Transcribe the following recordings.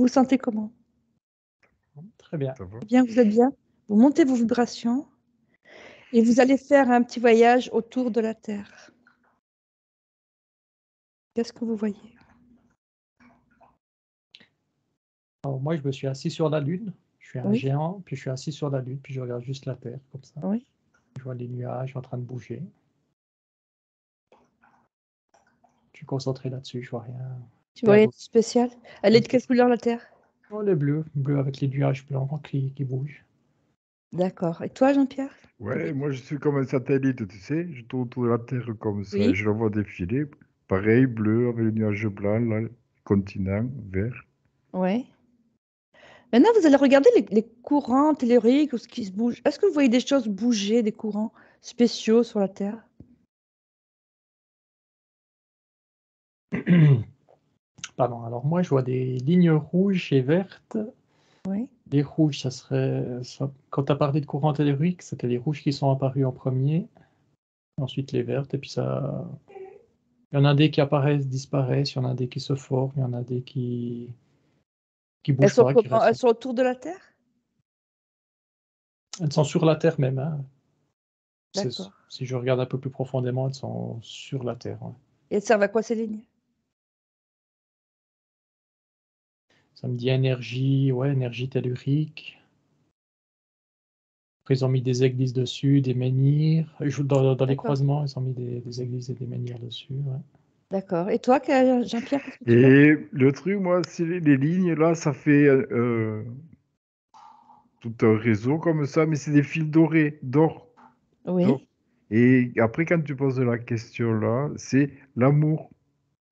vous sentez comment? Très bien. Ça va? Bien, vous êtes bien? Vous montez vos vibrations et vous allez faire un petit voyage autour de la Terre. Qu'est-ce que vous voyez? Alors, moi, je me suis assis sur la Lune. Je suis un Oui. géant, puis je suis assis sur la Lune, puis je regarde juste la Terre, comme ça. Oui. Je vois les nuages en train de bouger. Je suis concentré là-dessus, je vois rien. Tu vois rien Terre. de spécial? Elle est de quelle couleur la Terre? Oh, le bleu avec les nuages blancs qui bougent. D'accord. Et toi, Jean-Pierre? Ouais, moi je suis comme un satellite, tu sais, je tourne autour de la Terre comme ça, Oui. et je la vois défiler. Pareil, bleu avec le nuage blanc, là, le continent, vert. Oui. Maintenant, vous allez regarder les courants telluriques ou ce qui se bouge. Est-ce que vous voyez des choses bouger, des courants spéciaux sur la Terre? Pardon, alors moi je vois des lignes rouges et vertes. Oui. Les rouges, ça serait. Quand tu as parlé de courant tellurique, c'était les rouges qui sont apparus en premier, ensuite les vertes, et puis ça. Il y en a des qui apparaissent, disparaissent, il y en a des qui se forment, il y en a des qui Elles bougent sont pas, qui comment? Elles restent. sont autour de la Terre? Elles sont sur la Terre même, hein. D'accord. Si je regarde un peu plus profondément, elles sont sur la Terre, ouais. Et elles servent à quoi ces lignes? Ça me dit énergie, ouais, énergie tellurique. Après, ils ont mis des églises dessus, des menhirs. Dans les D'accord. croisements, ils ont mis des églises et des menhirs dessus, ouais. D'accord. Et toi, Jean-Pierre, qu'est-ce que tu vois? Et le truc, moi, c'est les lignes, là, ça fait tout un réseau comme ça, mais c'est des fils dorés, d'or. Oui. d'or. Et après, quand tu poses la question là, c'est l'amour.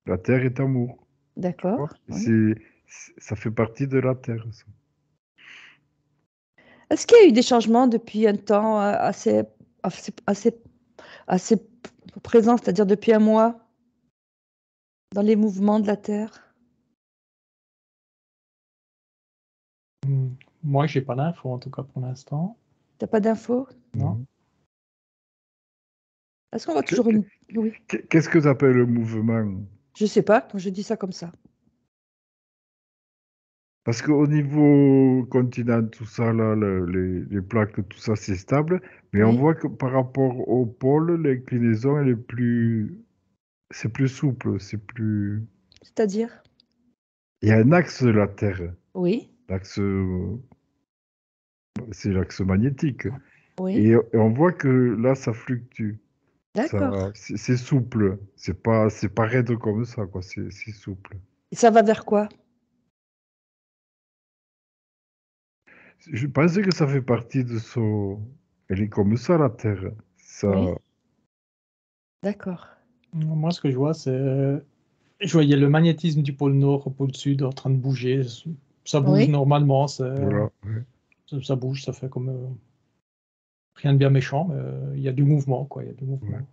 La Terre est amour. Tu D'accord. vois? Oui. Ça fait partie de la Terre, ça. Est-ce qu'il y a eu des changements depuis un temps assez présent, c'est-à-dire depuis un mois, dans les mouvements de la Terre? Moi, j'ai pas l'info, en tout cas pour l'instant. T'as pas d'infos? Non. Mhm. Est-ce qu'on voit toujours une... Oui. Qu'est-ce que tu appelles le mouvement? Je sais pas, je dis ça comme ça. Parce qu'au niveau continent, tout ça, là, les plaques, tout ça, c'est stable. Mais on Oui. voit que par rapport au pôle, l'inclinaison, elle est plus... C'est plus souple, c'est plus... C'est-à-dire? Il y a un axe de la Terre. Oui. L'axe... C'est l'axe magnétique. Oui. Et on voit que là, ça fluctue. D'accord. C'est souple. C'est pas raide comme ça, quoi. C'est souple. Et ça va vers quoi? Je pense que ça fait partie de son... Elle est comme ça, la Terre. Ça... Oui. D'accord. Moi, ce que je vois, c'est... Je voyais le magnétisme du pôle nord au pôle sud en train de bouger. Ça bouge Oui. normalement, Voilà. Ouais. ça bouge, ça fait comme... rien de bien méchant, mais il y a du mouvement, quoi. Il y a du mouvement. Ouais.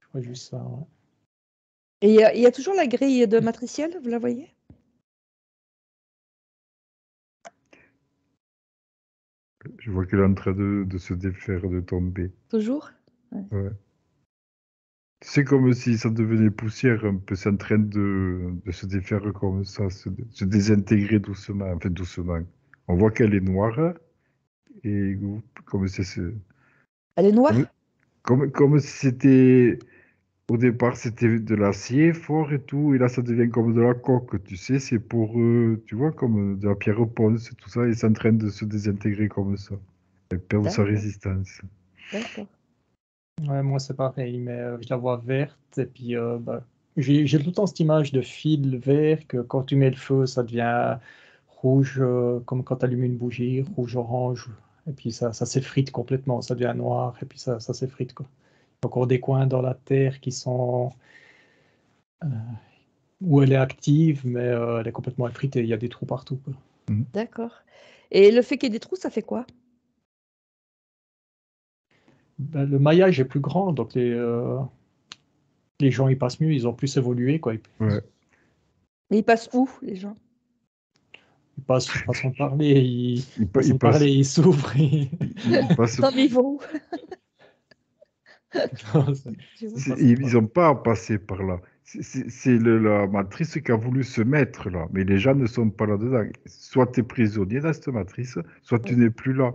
Je vois juste ça, ouais. Et il y a toujours la grille de matriciel, vous la voyez? Je vois qu'elle est en train de se défaire, de tomber. Toujours? Ouais. Ouais. C'est comme si ça devenait poussière, un peu. C'est en train de se défaire comme ça, se désintégrer doucement. Enfin, doucement. On voit qu'elle est noire et comme si c'est... Elle est noire? Comme si c'était... Au départ, c'était de l'acier fort et tout, et là, ça devient comme de la coque, tu sais, c'est pour, tu vois, comme de la pierre ponce et tout ça, et c'est en train de se désintégrer comme ça. Elle perd sa D'accord. résistance. D'accord. Ouais, moi, c'est pareil, mais je la vois verte, et puis j'ai tout le temps cette image de fil vert, que quand tu mets le feu, ça devient rouge, comme quand tu allumes une bougie, rouge-orange, et puis ça s'effrite complètement, ça devient noir, et puis ça s'effrite, quoi. Il y a encore des coins dans la terre qui sont... où elle est active, mais elle est complètement effritée, il y a des trous partout, quoi. D'accord. Et le fait qu'il y ait des trous, ça fait quoi? Ben, le maillage est plus grand, donc les gens y passent mieux, ils ont plus évolué, quoi. Ouais. Mais ils passent où, les gens? Ils passent façon de parler, Il passe, ils s'ouvrent. il passe, Non, mais ils vont où? Non, Tu vois? c'est façon de ils parler. n'ont pas à passer par là. c'est la matrice qui a voulu se mettre là, mais les gens ne sont pas là-dedans. Soit tu es prisonnier dans cette matrice, soit tu Oui. n'es plus là.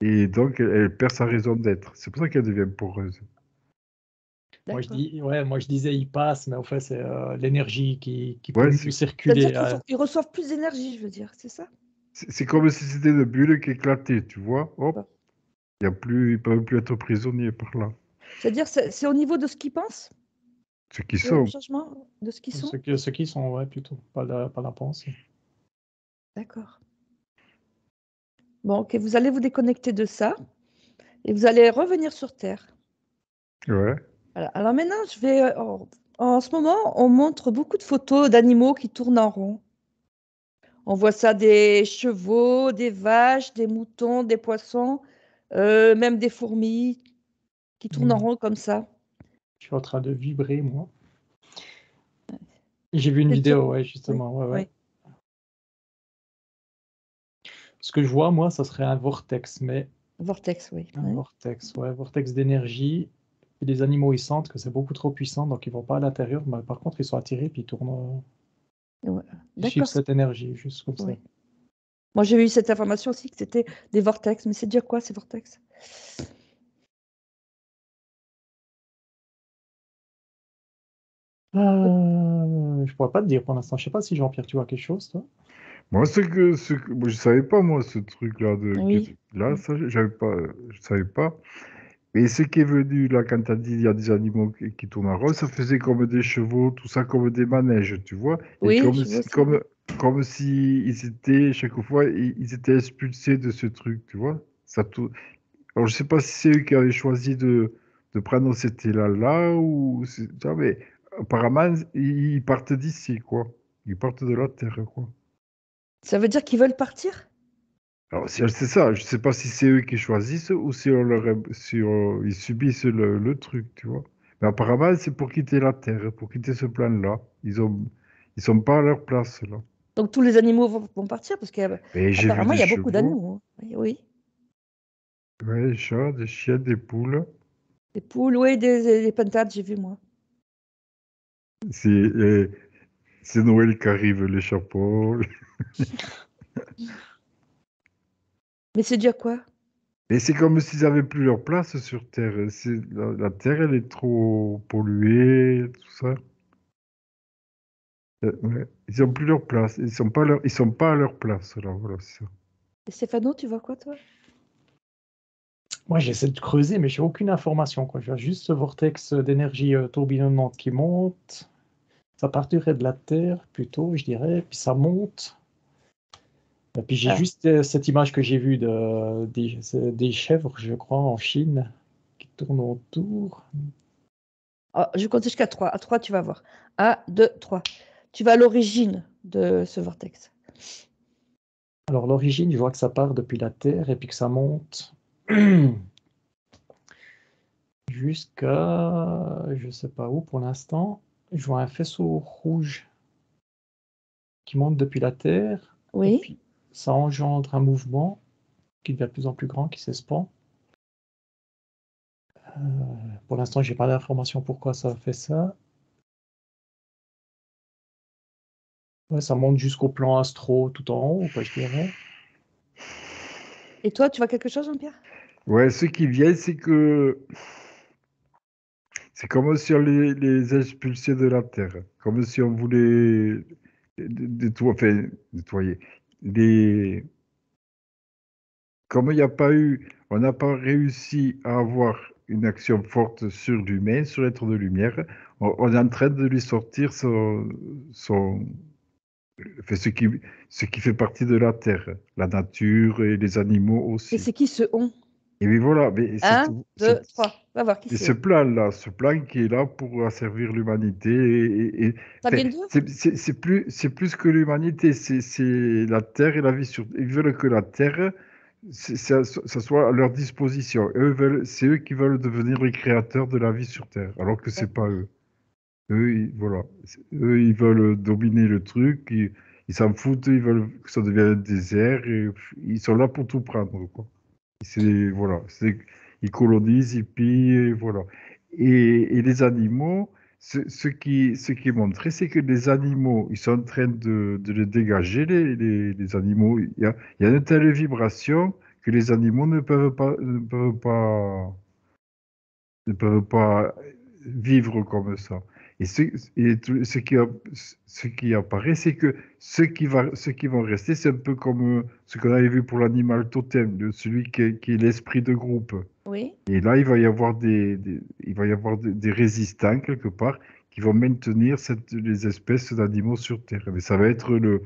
Et donc, elle perd sa raison d'être. C'est pour ça qu'elle devient poreuse. D'accord. Moi je disais il passe, mais en fait c'est l'énergie qui peut Ouais, mieux C'est-à-dire circuler. qu'ils reçoivent plus d'énergie, je veux dire, c'est ça? c'est comme si c'était une bulle qui éclatait, tu vois. Hop, D'accord. ils peuvent plus être prisonniers par là. C'est-à-dire c'est au niveau de ce qu'ils pensent, Ce qui le sont. changement de ce qu'ils sont? Ceux qui sont, ouais, plutôt, pas la pensée. D'accord. Bon, ok, vous allez vous déconnecter de ça et vous allez revenir sur Terre. Ouais. Voilà. Alors maintenant, en ce moment, on montre beaucoup de photos d'animaux qui tournent en rond. On voit ça des chevaux, des vaches, des moutons, des poissons, même des fourmis qui tournent en rond comme ça. Je suis en train de vibrer, moi. J'ai vu une C'est dur. vidéo, ouais, Oui, justement. Ouais, ouais. oui. Ce que je vois, moi, ça serait un vortex, mais Vortex, oui. un Oui. vortex, ouais, vortex d'énergie. Et les animaux, ils sentent que c'est beaucoup trop puissant, donc ils vont pas à l'intérieur. Mais par contre, ils sont attirés, puis ils tournent, Ouais. ils suivent D'accord. cette énergie, juste comme ça. Oui. Moi, j'ai eu cette information aussi que c'était des vortex, mais c'est dire quoi ces vortex? Je pourrais pas te dire pour l'instant. Je sais pas si Jean-Pierre, tu vois quelque chose, toi? Moi, moi, je savais pas, moi, ce truc-là. Oui. Là, ça, j'avais pas, je savais pas. Et ce qui est venu, là, quand tu as dit il y a des animaux qui tournent en rond, ça faisait comme des chevaux, tout ça, comme des manèges, tu vois. Et Oui, je vois aussi. comme si ils étaient, chaque fois, ils étaient expulsés de ce truc, tu vois. Alors, je sais pas si c'est eux qui avaient choisi de prendre cet élan-là ou. Tu vois, mais apparemment, ils partent d'ici, quoi. Ils partent de la Terre, quoi. Ça veut dire qu'ils veulent partir? Alors, c'est ça, je sais pas si c'est eux qui choisissent ou si ils subissent le truc, tu vois. Mais apparemment, c'est pour quitter la Terre, pour quitter ce plan-là. Ils sont pas à leur place, là. Donc tous les animaux vont partir parce Et j'ai vu qu'apparemment, des il y a beaucoup chevaux, d'animaux, hein. Oui, oui. ouais, des chats, des chiens, des poules. Des poules, oui, des pintades, j'ai vu moi. C'est c'est Noël qui arrive, les chapeaux. Mais c'est dire quoi? Et c'est comme s'ils avaient plus leur place sur Terre. La Terre, elle est trop polluée, tout ça. Ouais. Ils ont plus leur place. Ils sont pas à leur place, là. Voilà, c'est ça. Et Stéphano, tu vois quoi, toi? Moi, j'essaie de creuser, mais j'ai aucune information, quoi. Je vois juste ce vortex d'énergie tourbillonnante qui monte. Ça partirait de la Terre, plutôt, je dirais, puis ça monte. Et puis j'ai Ah. juste cette image que j'ai vue des chèvres, je crois, en Chine, qui tournent autour. Ah, je compte jusqu'à 3. À 3, tu vas voir. 1, 2, 3. Tu vas à l'origine de ce vortex. Alors l'origine, je vois que ça part depuis la Terre et puis que ça monte jusqu'à, je sais pas où pour l'instant. Je vois un faisceau rouge qui monte depuis la Terre et Oui. puis ça engendre un mouvement qui devient de plus en plus grand, qui s'expand. Pour l'instant, j'ai pas d'informations pourquoi ça fait ça. Ouais, ça monte jusqu'au plan astro tout en haut, quoi, je dirais. Et toi, tu vois quelque chose, Jean-Pierre? Ouais, ce qui vient, c'est que c'est comme si on les expulsait de la Terre. Comme si on voulait nettoyer. Les, Comme il n'y a pas eu, on n'a pas réussi à avoir une action forte sur l'humain, sur l'être de lumière, on est en train de lui sortir enfin, ce qui fait partie de la Terre, la nature et les animaux Et aussi. c'est qui ce on? Et oui, voilà, mais 1, 2, 3. Va voir qui et c'est. ce plan-là, ce plan qui est là pour asservir l'humanité, Ça enfin, vient d'eux? c'est plus que l'humanité, c'est la Terre et la vie sur. Ils veulent que la Terre, ça soit à leur disposition. C'est eux qui veulent devenir les créateurs de la vie sur Terre, alors que c'est pas D'accord. eux. Voilà, eux, ils veulent dominer le truc, ils s'en foutent, ils veulent que ça devienne un désert, et ils sont là pour tout prendre, quoi. Voilà, ils colonisent, ils pillent, et voilà. Et les animaux, ce qui est montré, c'est que les animaux, ils sont en train de les dégager, les animaux. Il y a une telle vibration que les animaux ne peuvent pas vivre comme ça. Et ce qui apparaît, c'est que ce qui vont rester, c'est un peu comme ce qu'on avait vu pour l'animal totem, celui qui est l'esprit de groupe. Oui. Et là, il va y avoir il va y avoir des résistants quelque part qui vont maintenir les espèces d'animaux sur Terre. Mais ça va être le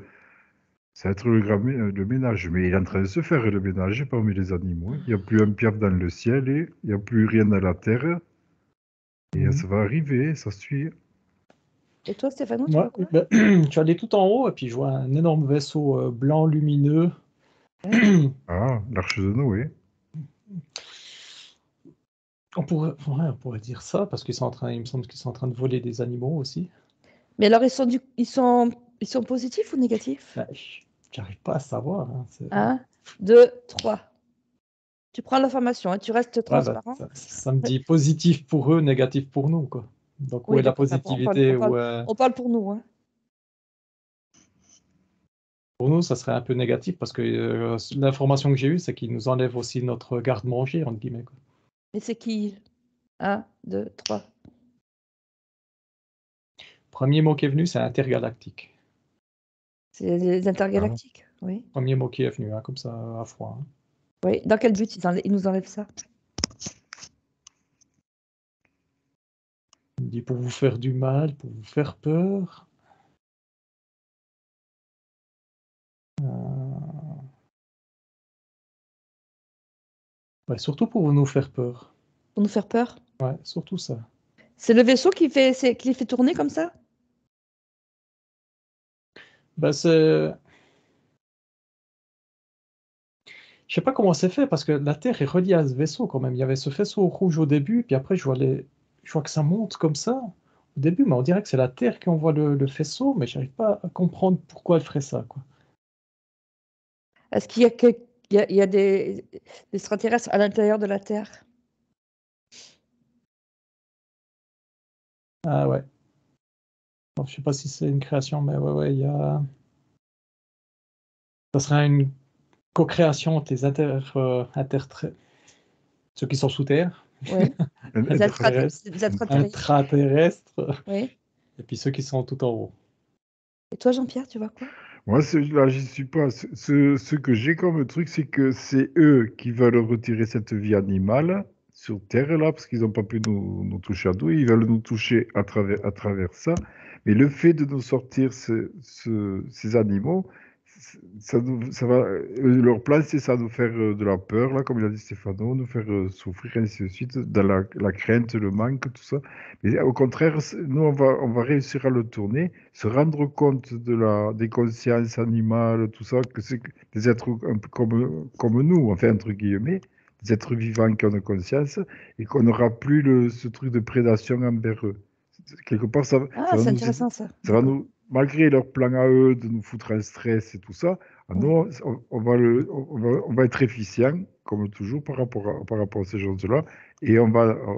ménage. Mais il est en train de se faire le ménage parmi les animaux. Il n'y a plus un piaf dans le ciel et il n'y a plus rien à la terre. Et ça va arriver, ça suit. Et toi, Stéphano, tu vois Ouais, quoi? je suis allé tout en haut et puis je vois un énorme vaisseau blanc lumineux. Ah, l'arche de Noé. On pourrait dire ça parce qu'ils sont en train, il me semble qu'ils sont en train de voler des animaux aussi. Mais alors, ils sont positifs ou négatifs? Ben, j'arrive pas à savoir. Hein, 1, 2, 3. Tu prends l'information et tu restes Ouais, ben, transparent. ça me dit positif pour eux, négatif pour nous, quoi. Donc, où Oui, est la d'accord, positivité? on parle pour nous. Hein. Pour nous, ça serait un peu négatif parce que l'information que j'ai eue, c'est qu'ils nous enlèvent aussi notre garde-manger, entre guillemets, quoi. Mais c'est qui? 1, 2, 3. Premier mot qui est venu, c'est intergalactique. C'est les intergalactiques. Oui. Premier mot qui est venu, hein, comme ça, à froid. Hein. Oui. Dans quel but ils nous enlèvent ça? Il me dit pour vous faire du mal, pour vous faire peur. Ouais, surtout pour nous faire peur. Pour nous faire peur? Ouais, surtout ça. C'est le vaisseau qui les fait tourner comme ça? Ben, je sais pas comment c'est fait parce que la Terre est reliée à ce vaisseau quand même. Il y avait ce faisceau rouge au début, puis après je vois que ça monte comme ça au début, mais on dirait que c'est la Terre qui envoie le faisceau, mais j'arrive pas à comprendre pourquoi elle ferait ça, quoi. Est-ce qu'il y a des extraterrestres à l'intérieur de la Terre? Ah ouais. Bon, je sais pas si c'est une création, mais ouais, il y a. Ça serait une co-création des ceux qui sont sous terre, Oui. Les extraterrestres. intraterrestres, Oui. et puis ceux qui sont tout en haut. Et toi, Jean-Pierre, tu vois quoi? Moi, là, j'y suis pas. Ce que j'ai comme truc, c'est que c'est eux qui veulent retirer cette vie animale sur Terre, là, parce qu'ils n'ont pas pu nous toucher à nous. Ils veulent nous toucher à travers ça. Mais le fait de nous sortir ces animaux, leur plan, c'est ça, nous faire de la peur, là, comme il a dit Stéphano, nous faire souffrir, ainsi de suite, dans la crainte, le manque, tout ça. Mais au contraire, nous, on va réussir à le tourner, se rendre compte des consciences animales, tout ça, que c'est des êtres un peu comme nous, enfin, entre guillemets, des êtres vivants qui ont une conscience, et qu'on n'aura plus ce truc de prédation envers eux. Quelque part, Ah, c'est intéressant ça. ça va nous, malgré leur plan à eux de nous foutre un stress et tout ça, nous, on va être efficient, comme toujours, par rapport à ces choses-là, et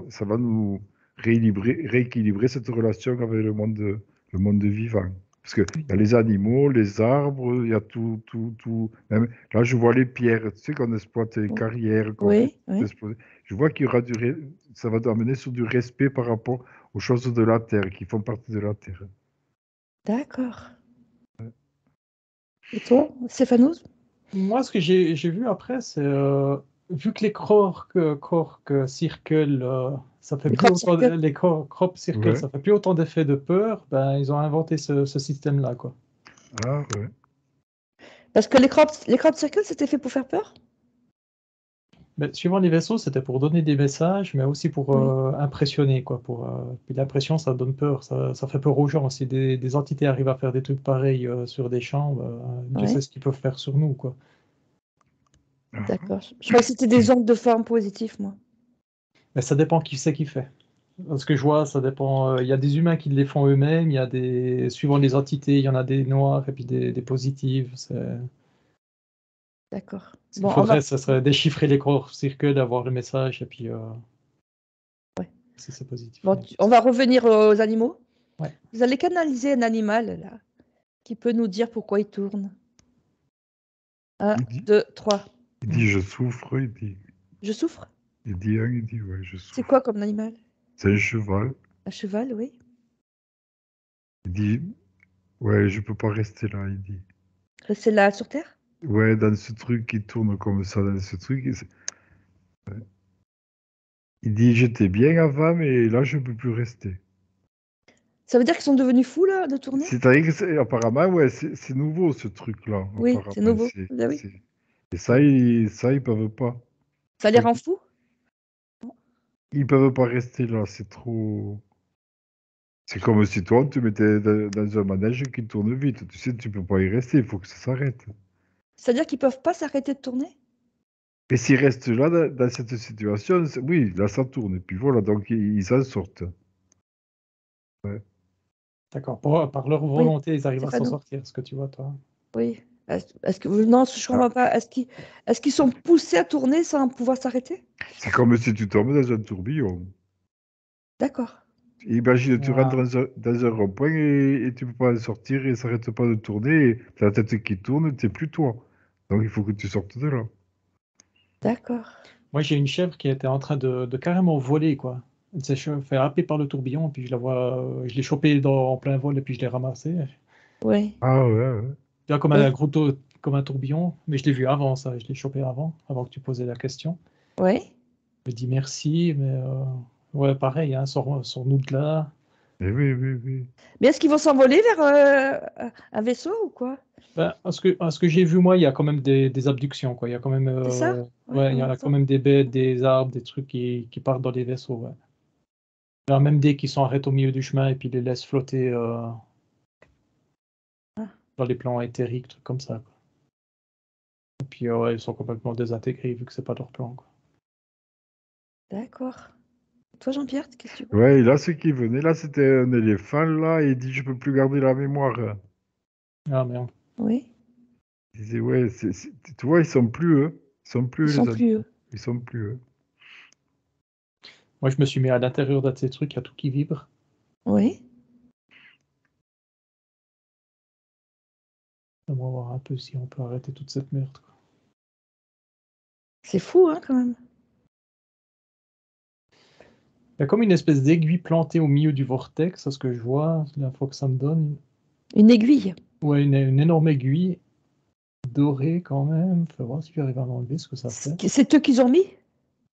ça va nous rééquilibrer cette relation avec le monde vivant. Parce qu'il y a les animaux, les arbres, il y a tout. Même, là, je vois les pierres, tu sais, qu'on exploite les carrières, Oui. je vois qu'il y aura ça va amener sur du respect par rapport aux choses de la terre, qui font partie de la terre. D'accord. Et toi, Stéphanos? Moi, ce que j'ai vu après, c'est vu que les corks circle, ça fait Les plus crop autant circles? les crop circle, Ouais. ça fait plus autant d'effet de peur. Ben, ils ont inventé ce système-là, quoi. Ah, ouais. Parce que les crop circles, c'était fait pour faire peur? Mais suivant les vaisseaux, c'était pour donner des messages, mais aussi pour Oui. impressionner, quoi. Puis l'impression, ça donne peur, ça fait peur aux gens. Si des entités arrivent à faire des trucs pareils sur des champs, Dieu Ouais. sait ce qu'ils peuvent faire sur nous, quoi. D'accord. Je crois que c'était des ondes de forme positive, moi. Mais ça dépend qui c'est qui fait. Ce que je vois, ça dépend. Il y a des humains qui les font eux-mêmes. Il y a suivant les entités, il y en a des noirs et puis des positives. D'accord. Ce qu'il faudrait, ce serait déchiffrer les corps circles, avoir le message et puis. si c'est positif. Bon, on va revenir aux animaux. Ouais. Vous allez canaliser un animal, là, qui peut nous dire pourquoi il tourne. 1, Il dit, 2, 3. il dit je souffre, Je souffre? il dit ouais, je C'est souffre. quoi comme animal? C'est un cheval. Un cheval, oui. Il dit, ouais, je peux pas rester là, il dit. Rester là sur Terre? Ouais, dans ce truc qui tourne comme ça, dans ce truc. Il dit, j'étais bien avant, mais là, je peux plus rester. Ça veut dire qu'ils sont devenus fous, là, de tourner? C'est-à-dire que apparemment, ouais, c'est nouveau ce truc-là. Oui, c'est Apparemment, nouveau. Ah oui. Et ça, ils peuvent pas. Ça les rend fous? Ils peuvent pas rester là, c'est trop. C'est comme si toi, tu mettais dans un manège qui tourne vite. Tu sais, tu peux pas y rester, il faut que ça s'arrête. C'est-à-dire qu'ils peuvent pas s'arrêter de tourner? Et s'ils restent là, dans cette situation, oui, là, ça tourne. Et puis voilà, donc ils s'en sortent. Ouais. D'accord. Par leur volonté, ils arrivent c'est à pas s'en nous. sortir, ce que tu vois, toi. Oui. Est-ce que non, je comprends pas. Est-ce qu'ils sont poussés à tourner sans pouvoir s'arrêter? C'est comme si tu tombes dans un tourbillon. D'accord. Imagine, tu rentres Ah, dans un rond-point et tu peux pas en sortir et ça s'arrête pas de tourner. Et t'as la tête qui tourne, t'es plus toi. Donc il faut que tu sortes de là. D'accord. moi, j'ai une chèvre qui était en train de carrément voler, quoi. Elle s'est fait happer par le tourbillon, puis je l'ai chopée en plein vol, et puis je l'ai ramassée. Oui. Ah ouais, ouais. Tu vois, Oui. comme un tourbillon, mais je l'ai vu avant ça, je l'ai chopé avant que tu posais la question. Oui. Je dis merci, mais ouais, pareil, hein, sors-nous de là. Et oui, oui, oui. Mais est-ce qu'ils vont s'envoler vers un vaisseau ou quoi? Ben, à ce que j'ai vu, moi, il y a quand même des abductions, quoi. Il y a quand même, C'est ça? ouais, il y on a quand entend. même des bêtes, des arbres, des trucs qui partent dans les vaisseaux, ouais. Il y a même des qui s'arrêtent au milieu du chemin et puis les laissent flotter Ah, dans les plans éthériques, trucs comme ça, quoi. Et puis, ouais, ils sont complètement désintégrés vu que c'est pas leur plan, quoi. d'accord. Toi, Jean-Pierre, qu'est-ce que tu veux? Ouais, et là, ce qui venait, là, c'était un éléphant, là, et il dit, je peux plus garder la mémoire. Ah, merde. Oui. Il disait, ouais, tu vois, ils sont plus eux. Ils sont plus Ils eux, sont les plus animaux. eux. Ils sont plus eux. Moi, je me suis mis à l'intérieur de ces trucs, il y a tout qui vibre. Oui. On va voir un peu si on peut arrêter toute cette merde, quoi. C'est fou, hein, quand même. Il y a comme une espèce d'aiguille plantée au milieu du vortex, c'est ce que je vois, l'info que ça me donne. Une aiguille. Ouais, une énorme aiguille dorée quand même. Faut voir si j'arrive à m'enlever ce que ça fait. C'est eux qu'ils ont mis?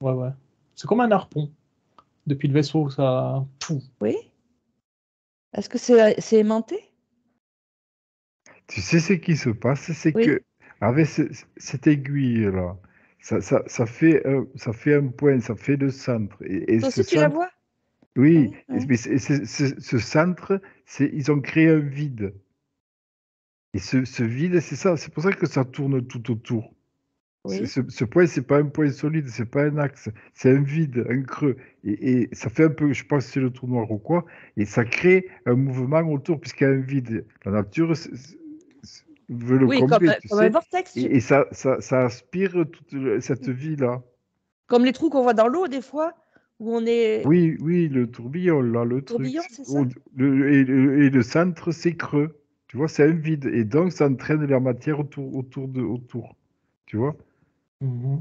Ouais, ouais. C'est comme un harpon. Depuis le vaisseau, ça. Pouf. Oui. Est-ce que c'est aimanté? Tu sais ce qui se passe, c'est Oui. que avec cette aiguille-là, ça fait un point, ça fait le centre. Et Toi ce aussi, tu la centre, vois? oui, Oui. Oui. mais ce centre, ils ont créé un vide. Et ce vide, c'est ça, c'est pour ça que ça tourne tout autour. Oui. Ce point, c'est pas un point solide, c'est pas un axe, c'est un vide, un creux. Et ça fait un peu, je pense que c'est le trou noir ou quoi, et ça crée un mouvement autour, puisqu'il y a un vide. La nature veut le Oui, comme, combler, tu comme un sais, vortex. et ça aspire toute cette vie-là. Comme les trous qu'on voit dans l'eau, des fois, où on est Oui, oui, le tourbillon, là, le truc. tourbillon, c'est ça? Et le centre, c'est creux. Tu vois, c'est un vide. Et donc, ça entraîne la matière autour. Tu vois? Mhm.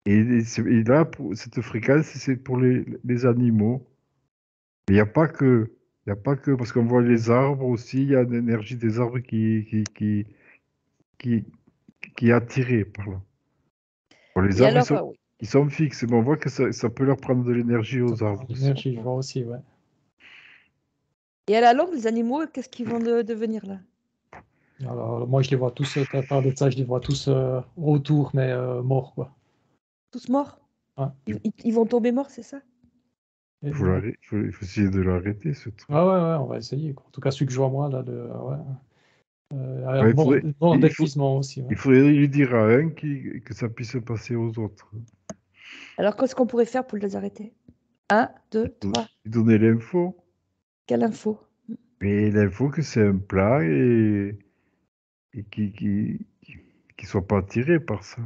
Et là, cette fréquence, c'est pour les animaux. Mais il n'y a pas que. Il y a pas que. Parce qu'on voit les arbres aussi, il y a l'énergie des arbres qui, qui est attirée par là. Bon, les Et arbres, alors, oui. ils sont fixes, mais on voit que ça peut leur prendre de l'énergie Ça aux prend arbres de aussi. l'énergie, je vois aussi, ouais. Et à la longue, les animaux, qu'est-ce qu'ils vont devenir là? Alors, moi, je les vois tous, t'as parlé de ça, je les vois tous autour, mais morts, quoi. Tous morts? Ouais. Ils vont tomber morts, c'est ça? Et, Il faut essayer de l'arrêter, ce truc. ouais, ouais, ouais, on va essayer, quoi. En tout cas, celui que je vois, moi, là, ouais. Ouais, Mort il faut, d'épuisement aussi, ouais. il faudrait lui dire à un que ça puisse passer aux autres. Alors, qu'est-ce qu'on pourrait faire pour les arrêter? 1, 2, 3. Lui donner l'info. Quelle info? Mais l'info que c'est un plat et qui soit pas attiré par ça.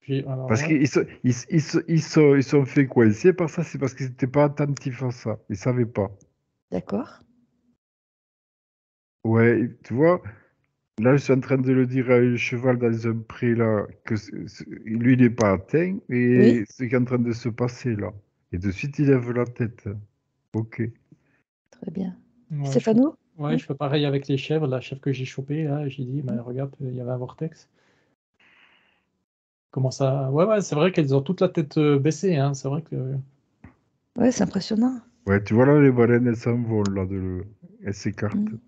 Alors, Parce ouais. qu'ils sont fait coincer par ça, c'est parce qu'ils n'étaient pas attentifs à ça. Ils ne savaient pas. D'accord. Ouais, tu vois, là, je suis en train de le dire à un cheval dans un pré, là, que lui, il n'est pas atteint, Oui, et ce qui est en train de se passer, là. Et de suite, il lève la tête. Ok. très bien. Ouais, Stéphano? ouais, Oui. je fais pareil avec les chèvres. La chèvre que j'ai chopée, là, j'ai dit, bah, regarde, il y avait un vortex. Comment ça? Ouais, c'est vrai qu'elles ont toute la tête baissée, hein. C'est vrai que. Ouais, c'est impressionnant. Ouais, tu vois, là, les baleines, elles s'envolent, là, elles s'écartent. Mm.